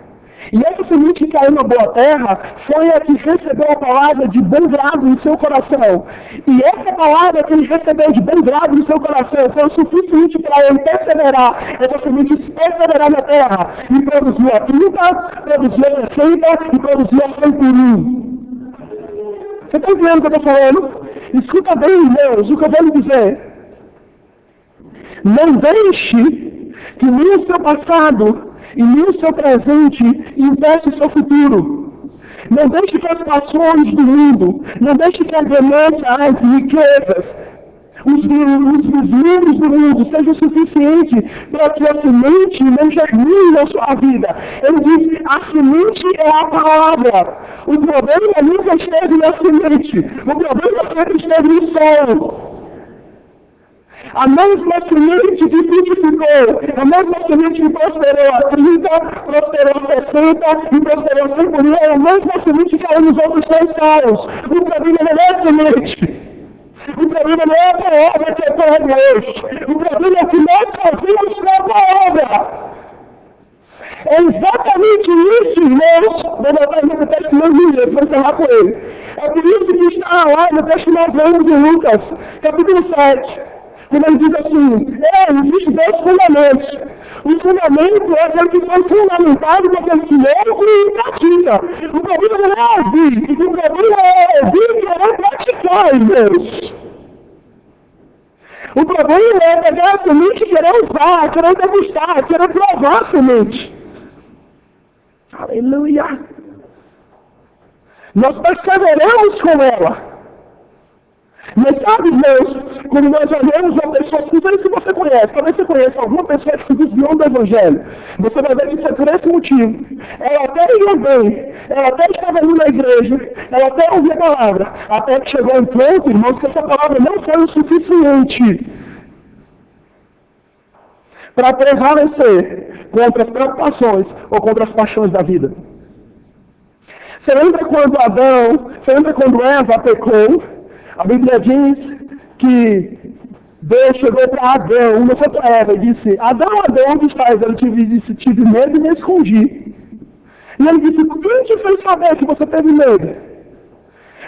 E essa semente que caiu na boa terra foi a que recebeu a palavra de bom grado em seu coração. E essa palavra que ele recebeu de bom grado em seu coração foi o suficiente para ele perseverar. Essa semente perseverar na terra. E produziu a 30, produziu a 60 e produziu a 100 por 1. Você está entendendo o que eu estou falando? Escuta bem, irmãos, o que eu vou lhe dizer. Não deixe que nem o seu passado e nem o seu presente impeça o seu futuro. Não deixe que as paixões do mundo, não deixe que a ganância, as riquezas, os livros do mundo sejam suficientes para que a semente não germine na sua vida. Ele diz, a semente é a palavra. O problema nunca esteve na semente. O problema sempre esteve no solo. A mesma semente que frutificou, a mesma semente que prosperou a 30, prosperou a 60 e prosperou a 100 por 1, é a mesma semente que caiu nos outros 6 salos. O problema não é a semente. O problema não é a palavra que é para Deus. O problema é que nós fazemos com a palavra. É exatamente isso, irmãos. Vou botar no texto meu livro, vou encerrar com ele. É por isso que está lá no texto que nós lemos de Lucas, capítulo 7. Quando ele diz assim, existem 2 fundamentos. O fundamento é aquele que foi fundamentado por aquele que ouve e pratica. O problema não é ouvir, o problema é ouvir e querer praticar, irmãos. O problema é pegar a semente e querer usar, querer degustar, querer provar a semente. Aleluia! Nós perseveramos com ela. Mas sabe, irmãos, quando nós olhamos uma pessoa, não sei se você conhece, talvez você conheça alguma pessoa que se desviou do Evangelho, você vai ver que isso é por esse motivo. Ela até ia bem, ela até estava indo na igreja, ela até ouvia a palavra, até que chegou um ponto, irmãos, que essa palavra não foi o suficiente para prevalecer contra as preocupações ou contra as paixões da vida. Você lembra quando Eva pecou? A Bíblia diz que Deus chegou para Adão, não foi para Eva, e disse, Adão, onde estás? Ele disse, tive medo e me escondi. E ele disse, quem te fez saber que você teve medo?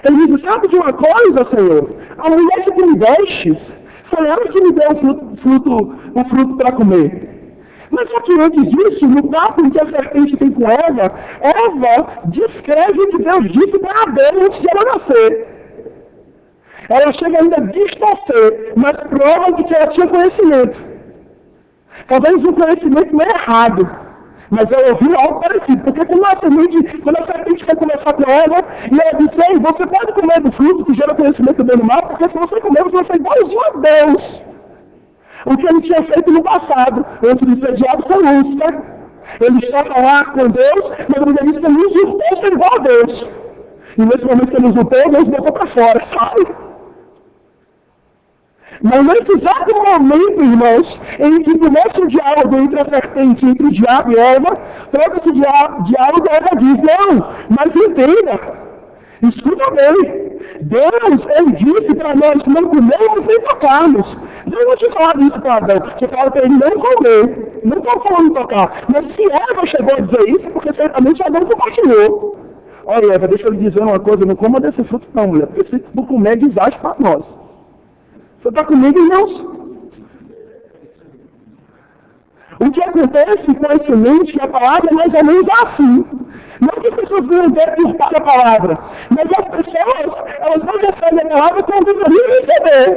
Ele disse, sabe de uma coisa, Senhor? A mulher que me destes, foi ela que me deu o fruto para comer. Mas só que antes disso, no papo em que a serpente tem com Eva, Eva descreve o que Deus disse para Adão antes de ela nascer. Ela chega ainda a distorcer, mas prova de que ela tinha conhecimento. Talvez um conhecimento meio errado, mas ela ouviu algo parecido. Porque quando a serpente foi conversar com ela, e ela disse, ei, você pode comer do fruto que gera conhecimento bem no mal, porque se você comer, você vai ser igualzinho a Deus. O que ele tinha feito no passado, antes de ser diabo, foi Lúcifer. Ele estava lá com Deus, mas ele disse que ele usurpou ser igual a Deus. E nesse momento que ele usurpou, Deus botou para fora, sabe? Mas nesse exato momento, irmãos, em que começa o diálogo entre a serpente, entre o diabo e Eva, todo esse diálogo, Eva diz, não, mas entenda, escuta bem, Deus, ele disse para nós não comermos nem tocarmos. Deus não tinha falado isso para Adão, tinha falado para ele não comer, não estou falando tocar. Mas se Eva chegou a dizer isso, é porque certamente Adão compartilhou. Olha, Eva, deixa eu lhe dizer uma coisa, não coma desse fruto não, mulher, porque se tu comer, é desastre para nós. Você está comigo, irmãos? O que acontece com a semente e a palavra é mais ou menos assim. Não que as pessoas ganham por a palavra, mas as pessoas, elas não recebem a palavra como deveriam receber.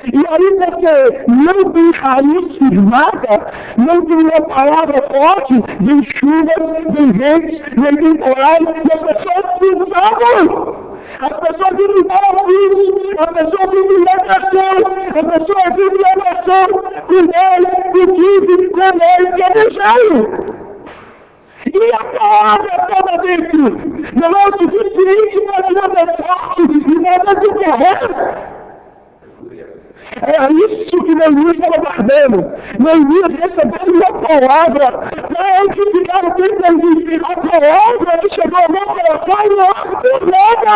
E aí você não tem raiz firmada, não tem uma palavra forte, vem chuvas, vem ventos, vem temporais, e as pessoas se usavam. As pessoas vivem em a pessoa vive em negação, a pessoa vive em negação com 10, com 15, com 10, que é deixado. E a palavra toda dentro não é o suficiente para nada forte e nada de correto. É isso que Neemias estava guardando. Neemias recebeu uma palavra para edificar o templo. A palavra que chegou ao meu coração não tem nada.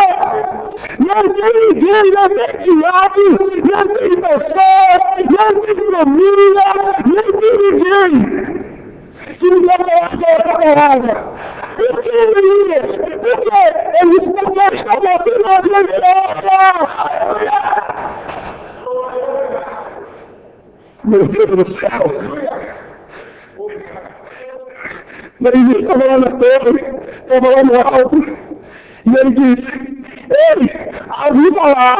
Não tem ninguém, não tem diabo, não tem pessoa, não tem família, não tem ninguém. Se não falar essa palavra. Por que Neemias? Porque eles não estão batendo a igreja. Meu Deus do céu! Ele estava lá na torre, estava lá no alto, e ele disse, ei, avisa lá,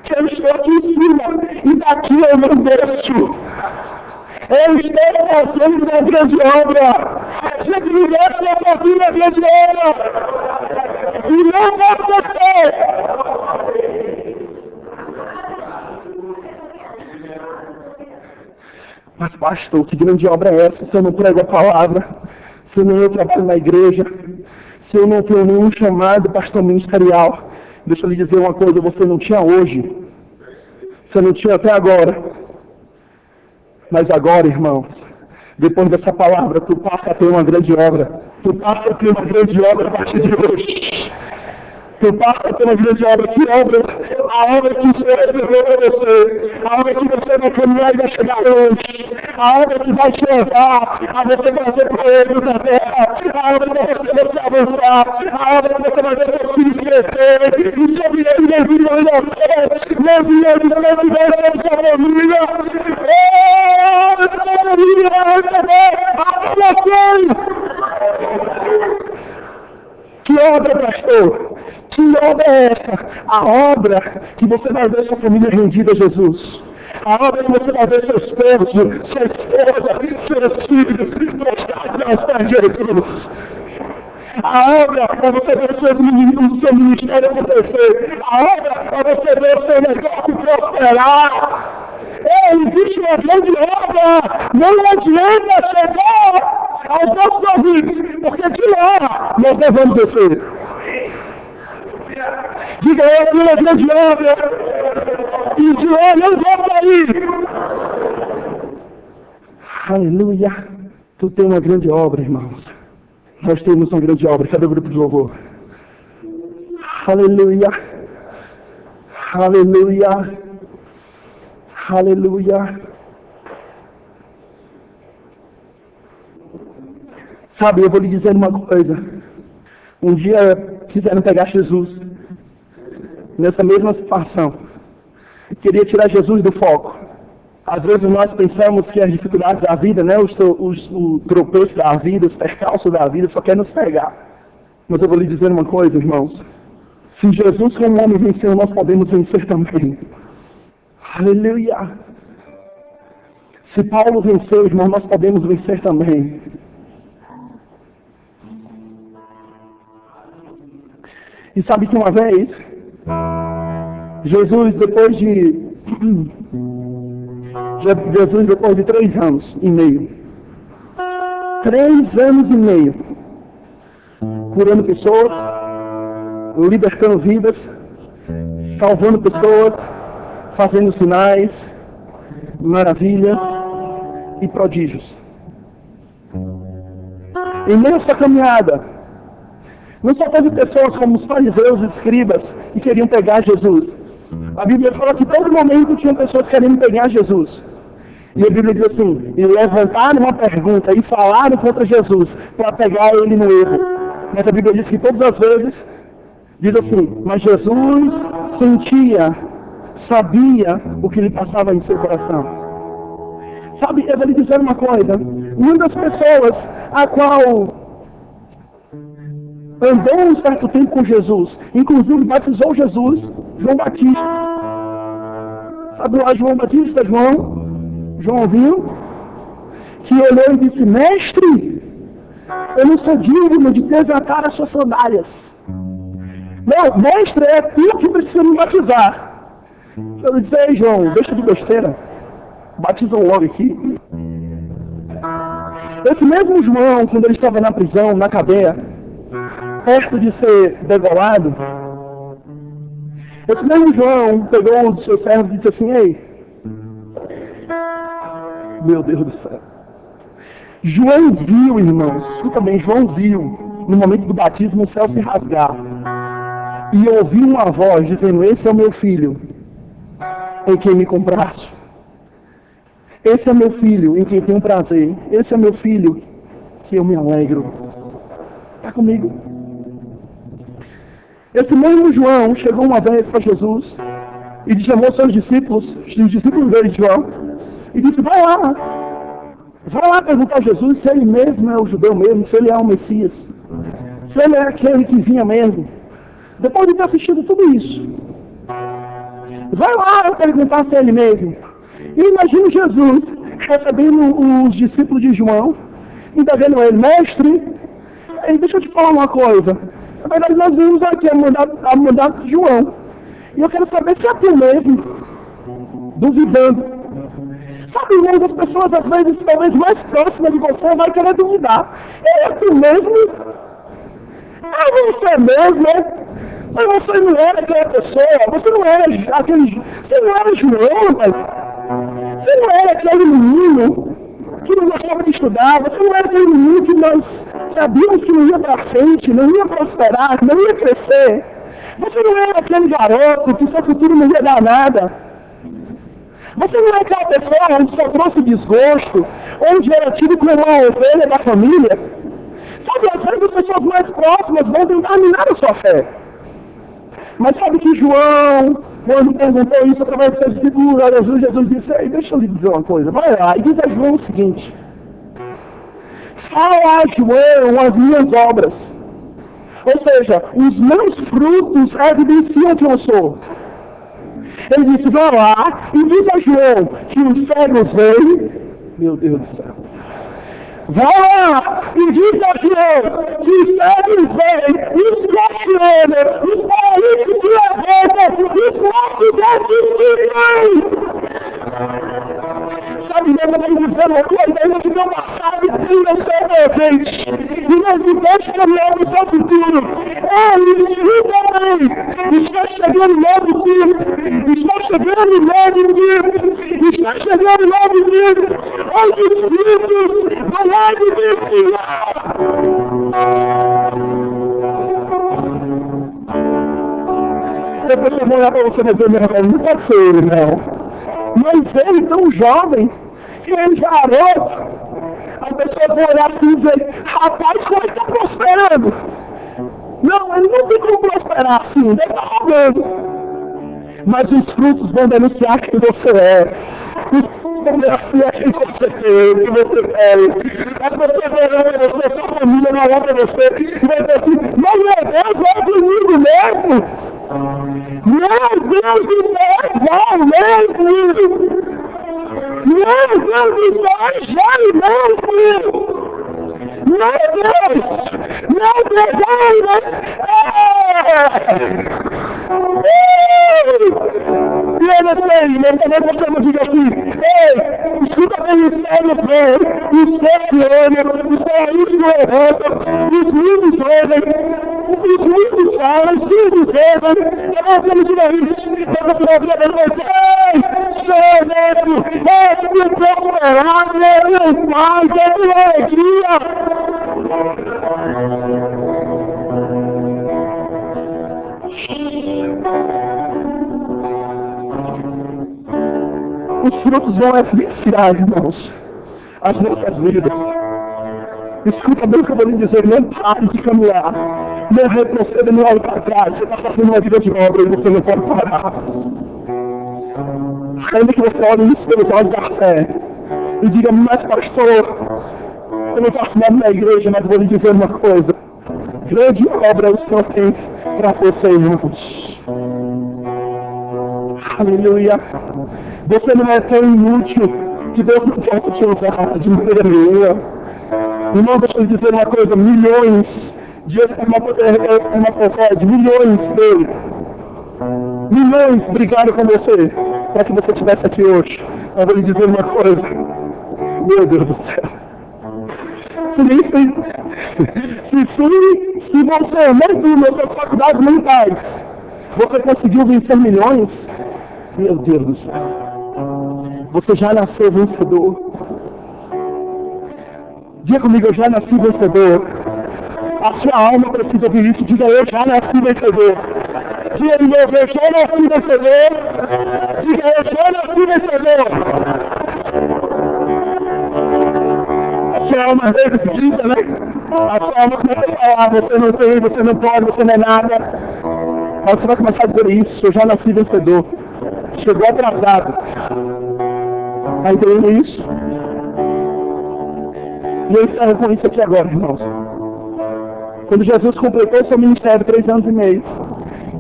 que eu estou aqui em cima, e daqui eu não desço. Eu estou fazendo uma grande obra. Se eu tivesse eu fazia uma grande obra. E não vai acontecer. Mas pastor, que grande obra é essa se eu não prego a palavra, se eu não trabalho na igreja, se eu não tenho nenhum chamado pastor ministerial? Deixa eu lhe dizer uma coisa, você não tinha hoje, você não tinha até agora, mas agora, irmãos, depois dessa palavra, tu passa a ter uma grande obra, tu passa a ter uma grande obra a partir de hoje. Tu passa a ter uma grande obra. Que obra? A obra que o Senhor reservou para você. A obra que você vai caminhar e vai chegar longe. A obra que vai te levar a você fazer coisas na terra. A obra que você vai se avançar. A obra que você vai ver seus filhos crescer. E sobre eles vai vir a fé. Meu Deus, vai viver essa família. Essa família vai receber a promoção. Que obra, pastor? Que obra é essa? A obra que você vai ver sua família rendida a Jesus. A obra que você vai ver seu esposo, sua esposa, seus filhos prostrados aos pés de Jesus. A obra para você ver o seu ministério acontecer. A obra para você ver o seu negócio prosperar. Existe uma grande obra. Não adianta chegar aos nossos ouvidos, porque de lá nós devemos descer. Diga eu que uma grande obra, e de lá não vou sair. Aleluia. Tu tem uma grande obra, irmãos. Nós temos uma grande obra. Cadê o grupo de louvor? Aleluia. Aleluia. Aleluia. Sabe, eu vou lhe dizer uma coisa. Um dia quiseram pegar Jesus nessa mesma situação. Queria tirar Jesus do foco. Às vezes nós pensamos que as dificuldades da vida, né, o tropeço da vida, os percalços da vida, só quer nos pegar. Mas eu vou lhe dizer uma coisa, irmãos. Se Jesus como homem venceu, nós podemos vencer também. Aleluia! Se Paulo venceu, irmão, nós podemos vencer também. E sabe que uma vez, Jesus, depois de Jesus, depois de 3 anos e meio, 3 anos e meio, curando pessoas, libertando vidas, salvando pessoas, fazendo sinais, maravilhas e prodígios. Em meio a essa caminhada, não só teve pessoas como os fariseus e escribas que queriam pegar Jesus. A Bíblia fala que todo momento tinha pessoas querendo pegar Jesus. E a Bíblia diz assim, e levantaram uma pergunta e falaram contra Jesus para pegar ele no erro. Mas a Bíblia diz que todas as vezes, diz assim, mas Jesus sentia, sabia o que lhe passava em seu coração. Sabe, eu vou lhe dizer uma coisa, uma das pessoas a qual andou um certo tempo com Jesus, inclusive batizou Jesus, João Batista. Sabe lá João Batista, Joãozinho, que olhou e disse, mestre, eu não sou digno de desatar as suas sandálias. Não, mestre, é tu que precisa me batizar. Eu disse, ei João, deixa de besteira, batizam logo aqui. Esse mesmo João, quando ele estava na prisão, na cadeia, perto de ser degolado, esse mesmo João pegou um dos seus servos e disse assim, ei, meu Deus do céu, João viu, irmãos, escuta bem, João viu, no momento do batismo, o céu se rasgar, e ouviu uma voz dizendo, esse é o meu filho, em quem me compraste, esse é meu filho, em quem tenho prazer, esse é meu filho, que eu me alegro. Está comigo? Esse mesmo João chegou uma vez para Jesus e chamou seus discípulos, os discípulos dele de João, e disse, vai lá perguntar a Jesus se ele mesmo é o judeu mesmo, se ele é o Messias, se ele é aquele que vinha mesmo. Depois de ter assistido tudo isso, vai lá perguntar se é ele mesmo. E imagina Jesus recebendo os discípulos de João, entendendo ele, mestre, deixa eu te falar uma coisa. Na verdade, nós vimos aqui a mandato de João. E eu quero saber se é tu mesmo, duvidando. Sabe, irmãos, as pessoas, às vezes, talvez mais próximas de você, vai querer duvidar. É tu mesmo? É você mesmo, né? Mas você não era aquela pessoa, você não era aquele... Você não era João, mas... Você não era aquele menino que não gostava de estudar, você não era aquele menino que nós sabíamos que não ia para frente, não ia prosperar, não ia crescer. Você não era aquele garoto que seu futuro não ia dar nada. Você não é aquela pessoa onde só trouxe desgosto, onde era tido como uma ovelha da família. Sabe, às vezes as pessoas mais próximas vão tentar minar a sua fé. Mas sabe que João, quando perguntou isso através dos seus discípulos a Jesus disse, deixa eu lhe dizer uma coisa, vai lá e diz a João o seguinte, fala a João as minhas obras, ou seja, os meus frutos evidenciam quem eu sou. Ele disse, vai lá e diz a João que os cegos veem, meu Deus do céu, vai lá e diz a João que os cegos veem, os coxos, os paralíticos de levantam, os mortos ressuscitam. Sabe, Deus está me dizendo uma coisa, ele te deu uma chave no seu presente, e nós não deixamos caminhar no seu futuro. Está chegando novo tempo, está chegando novo tempo, está chegando novo tempo, os espíritos do lado de Depois eu vou olhar para você e dizer, meu irmão, não pode ser ele, não. Mas ele tão jovem, que ele já garoto, a pessoa vai olhar assim e dizer, rapaz, como ele está prosperando? Não, ele não tem como prosperar assim, ele está roubando. Mas os frutos vão denunciar quem você é. Os frutos vão denunciar quem você é, quem você é. As pessoas vão olhar para você, a sua família vai olhar para você e vai dizer assim, mas meu Deus, é comigo mesmo. Meu Deus do céu, vai mesmo! Meu Deus do céu, vai mesmo! Meu Deus! Meu Deus, vai! ele, mas também você não diga assim, ei, escuta bem o céu, o céu, o paraíso errando, os mundos falam, os filhos erram, eu não sei dizer isso, eu não sei dizer, ei, Senhor Neto, é que procurará, meu Pai, é alegria. Os frutos vão evidenciar, irmãos, as nossas vidas. Escuta bem o que eu vou lhe dizer, não pare de caminhar, não retroceda, não olhe para trás. Você está fazendo uma vida de obra e você não pode parar. Ainda que você olhe isso pelos olhos da fé e diga, mas pastor, eu não faço nada na igreja, mas vou lhe dizer uma coisa. Grande obra o Senhor tem para você, irmãos. Aleluia. Você não é tão inútil que Deus não quer te usar de maneira nenhuma. Irmão, deixa eu dizer uma coisa, milhões de milhões dele. Milhões brigaram com você para que você estivesse aqui hoje. Eu vou lhe dizer uma coisa. Meu Deus do céu. Se você, mesmo nas suas faculdades mentais, você conseguiu vencer milhões, meu Deus do céu. Você já nasceu vencedor. Diga comigo, eu já nasci vencedor. A sua alma precisa ouvir isso. Diga, eu já nasci vencedor. Diga de novo, eu já nasci vencedor. Diga, eu já nasci vencedor. A sua alma resiste, né? A sua alma começa a falar, você não tem, você não pode, você não é nada. Mas você vai começar a dizer isso, eu já nasci vencedor. Chegou atrasado. Está entendendo isso? E eu encerro com isso aqui agora, irmãos. Quando Jesus completou seu ministério 3 anos e meio,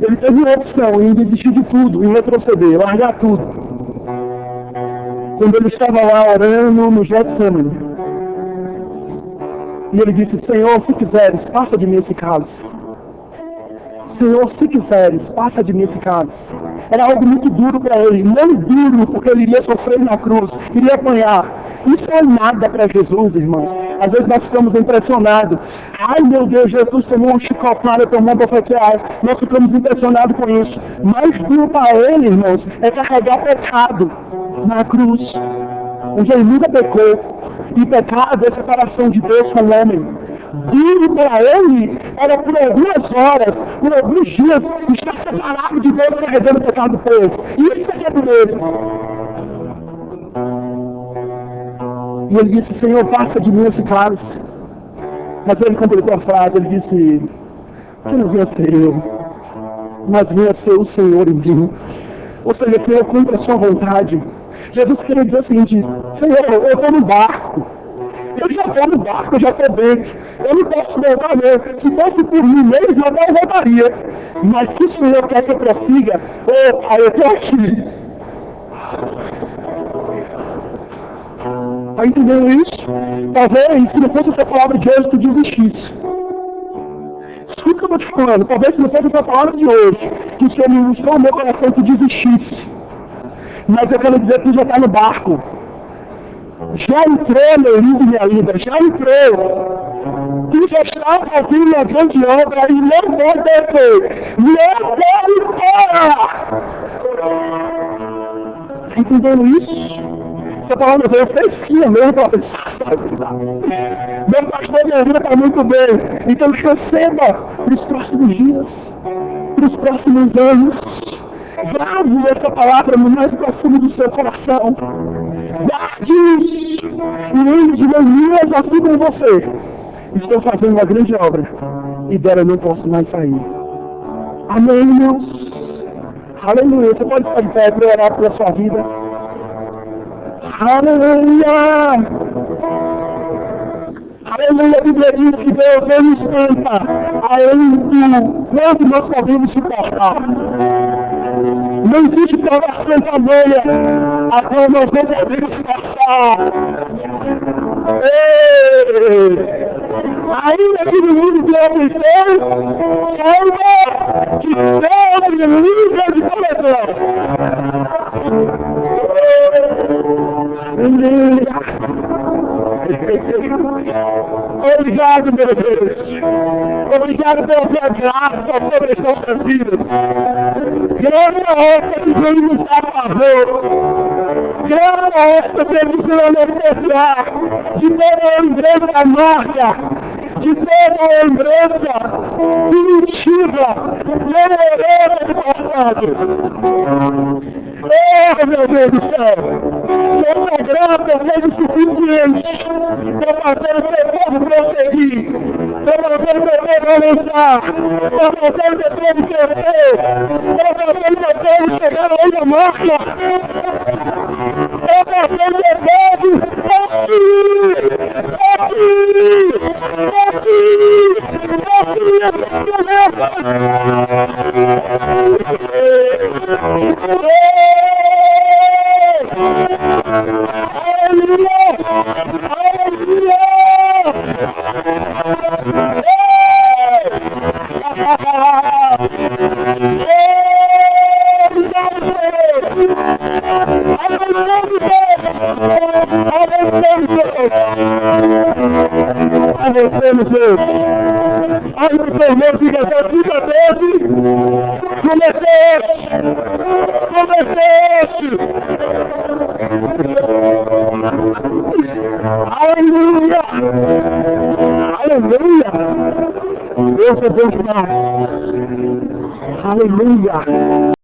ele teve uma opção em desistir de tudo, em retroceder, largar tudo. Quando ele estava lá orando no Getsemane, e ele disse, Senhor, se quiseres, passa de mim esse cálice. Senhor, se quiseres, passa de mim esse cálice. Era algo muito duro para ele, não duro porque ele iria sofrer na cruz, iria apanhar. Isso é nada para Jesus, irmão. Às vezes nós ficamos impressionados. Ai meu Deus, Jesus tomou um chicotada, tomou um bofeteado. Nós ficamos impressionados com isso. Mais duro para ele, irmãos, é carregar pecado na cruz, onde ele nunca pecou. E pecado é separação de Deus com o homem. Duro para ele era por algumas horas, por alguns dias, estar separado de Deus carregando o pecado do povo. Isso é que é dureza. E ele disse, Senhor, passa de mim esse cálice. Mas ele completou a frase, ele disse, que não venha ser eu, mas venha ser o Senhor em mim. Ou seja, Senhor, cumpra a sua vontade. Jesus queria dizer o seguinte, Senhor, eu estou no barco. Eu já estou no barco, eu já estou dentro. Eu não posso voltar não. Se fosse por mim mesmo, eu não voltaria. Mas se o Senhor quer que eu prossiga, pai, eu estou aqui. Está entendendo isso? Talvez, se não fosse essa palavra de hoje, tu desistisse. Escuta o que eu estou te falando. Talvez, se não fosse essa palavra de hoje, que o Senhor me mostrou o meu coração, tu desistisse. Mas eu quero dizer que tu já está no barco. Já entrou, meu lindo, minha linda. Já entrou. Tu já está fazendo uma grande obra e não pode descer. Não pode parar. Está entendendo isso? Essa palavra veio fresquinha mesmo para pensar. Meu pastor, minha vida está muito bem. Então receba para os próximos dias, para os próximos anos. Grave essa palavra no mais profundo do seu coração. Guarde isso. E lembre de maneiras assim como você. Estou fazendo uma grande obra. E dela eu não posso mais sair. Amém, irmãos? Aleluia. Você pode ficar de pé para orar pela sua vida. Aleluia! Aleluia! A Bíblia diz que Deus não espanta a ele quanto nós podemos suportar. Não existe provação tamanha a qual nós não podemos passar. Ainda que no mundo de aflição, salva que Deus livre de começar. Obrigado, meu Deus. Obrigado pela tua graça sobre as nossas vidas. Grande é essa que vem nos dar favor. Grande é essa que vem nos beneficiar de ter a lembrança amarga, de ter a lembrança primitiva, dolorosa do passado. Oh, meu Deus do céu! Nossa graça seja suficiente para fazer o seu povo prosseguir, para fazer o seu povo avançar, para fazer o seu povo crescer, para fazer o seu povo chegar a uma marca, para fazer o seu povo Ai, meu irmão, diga só, diga desse, comeceste, aleluia, aleluia, Deus é bom demais, aleluia.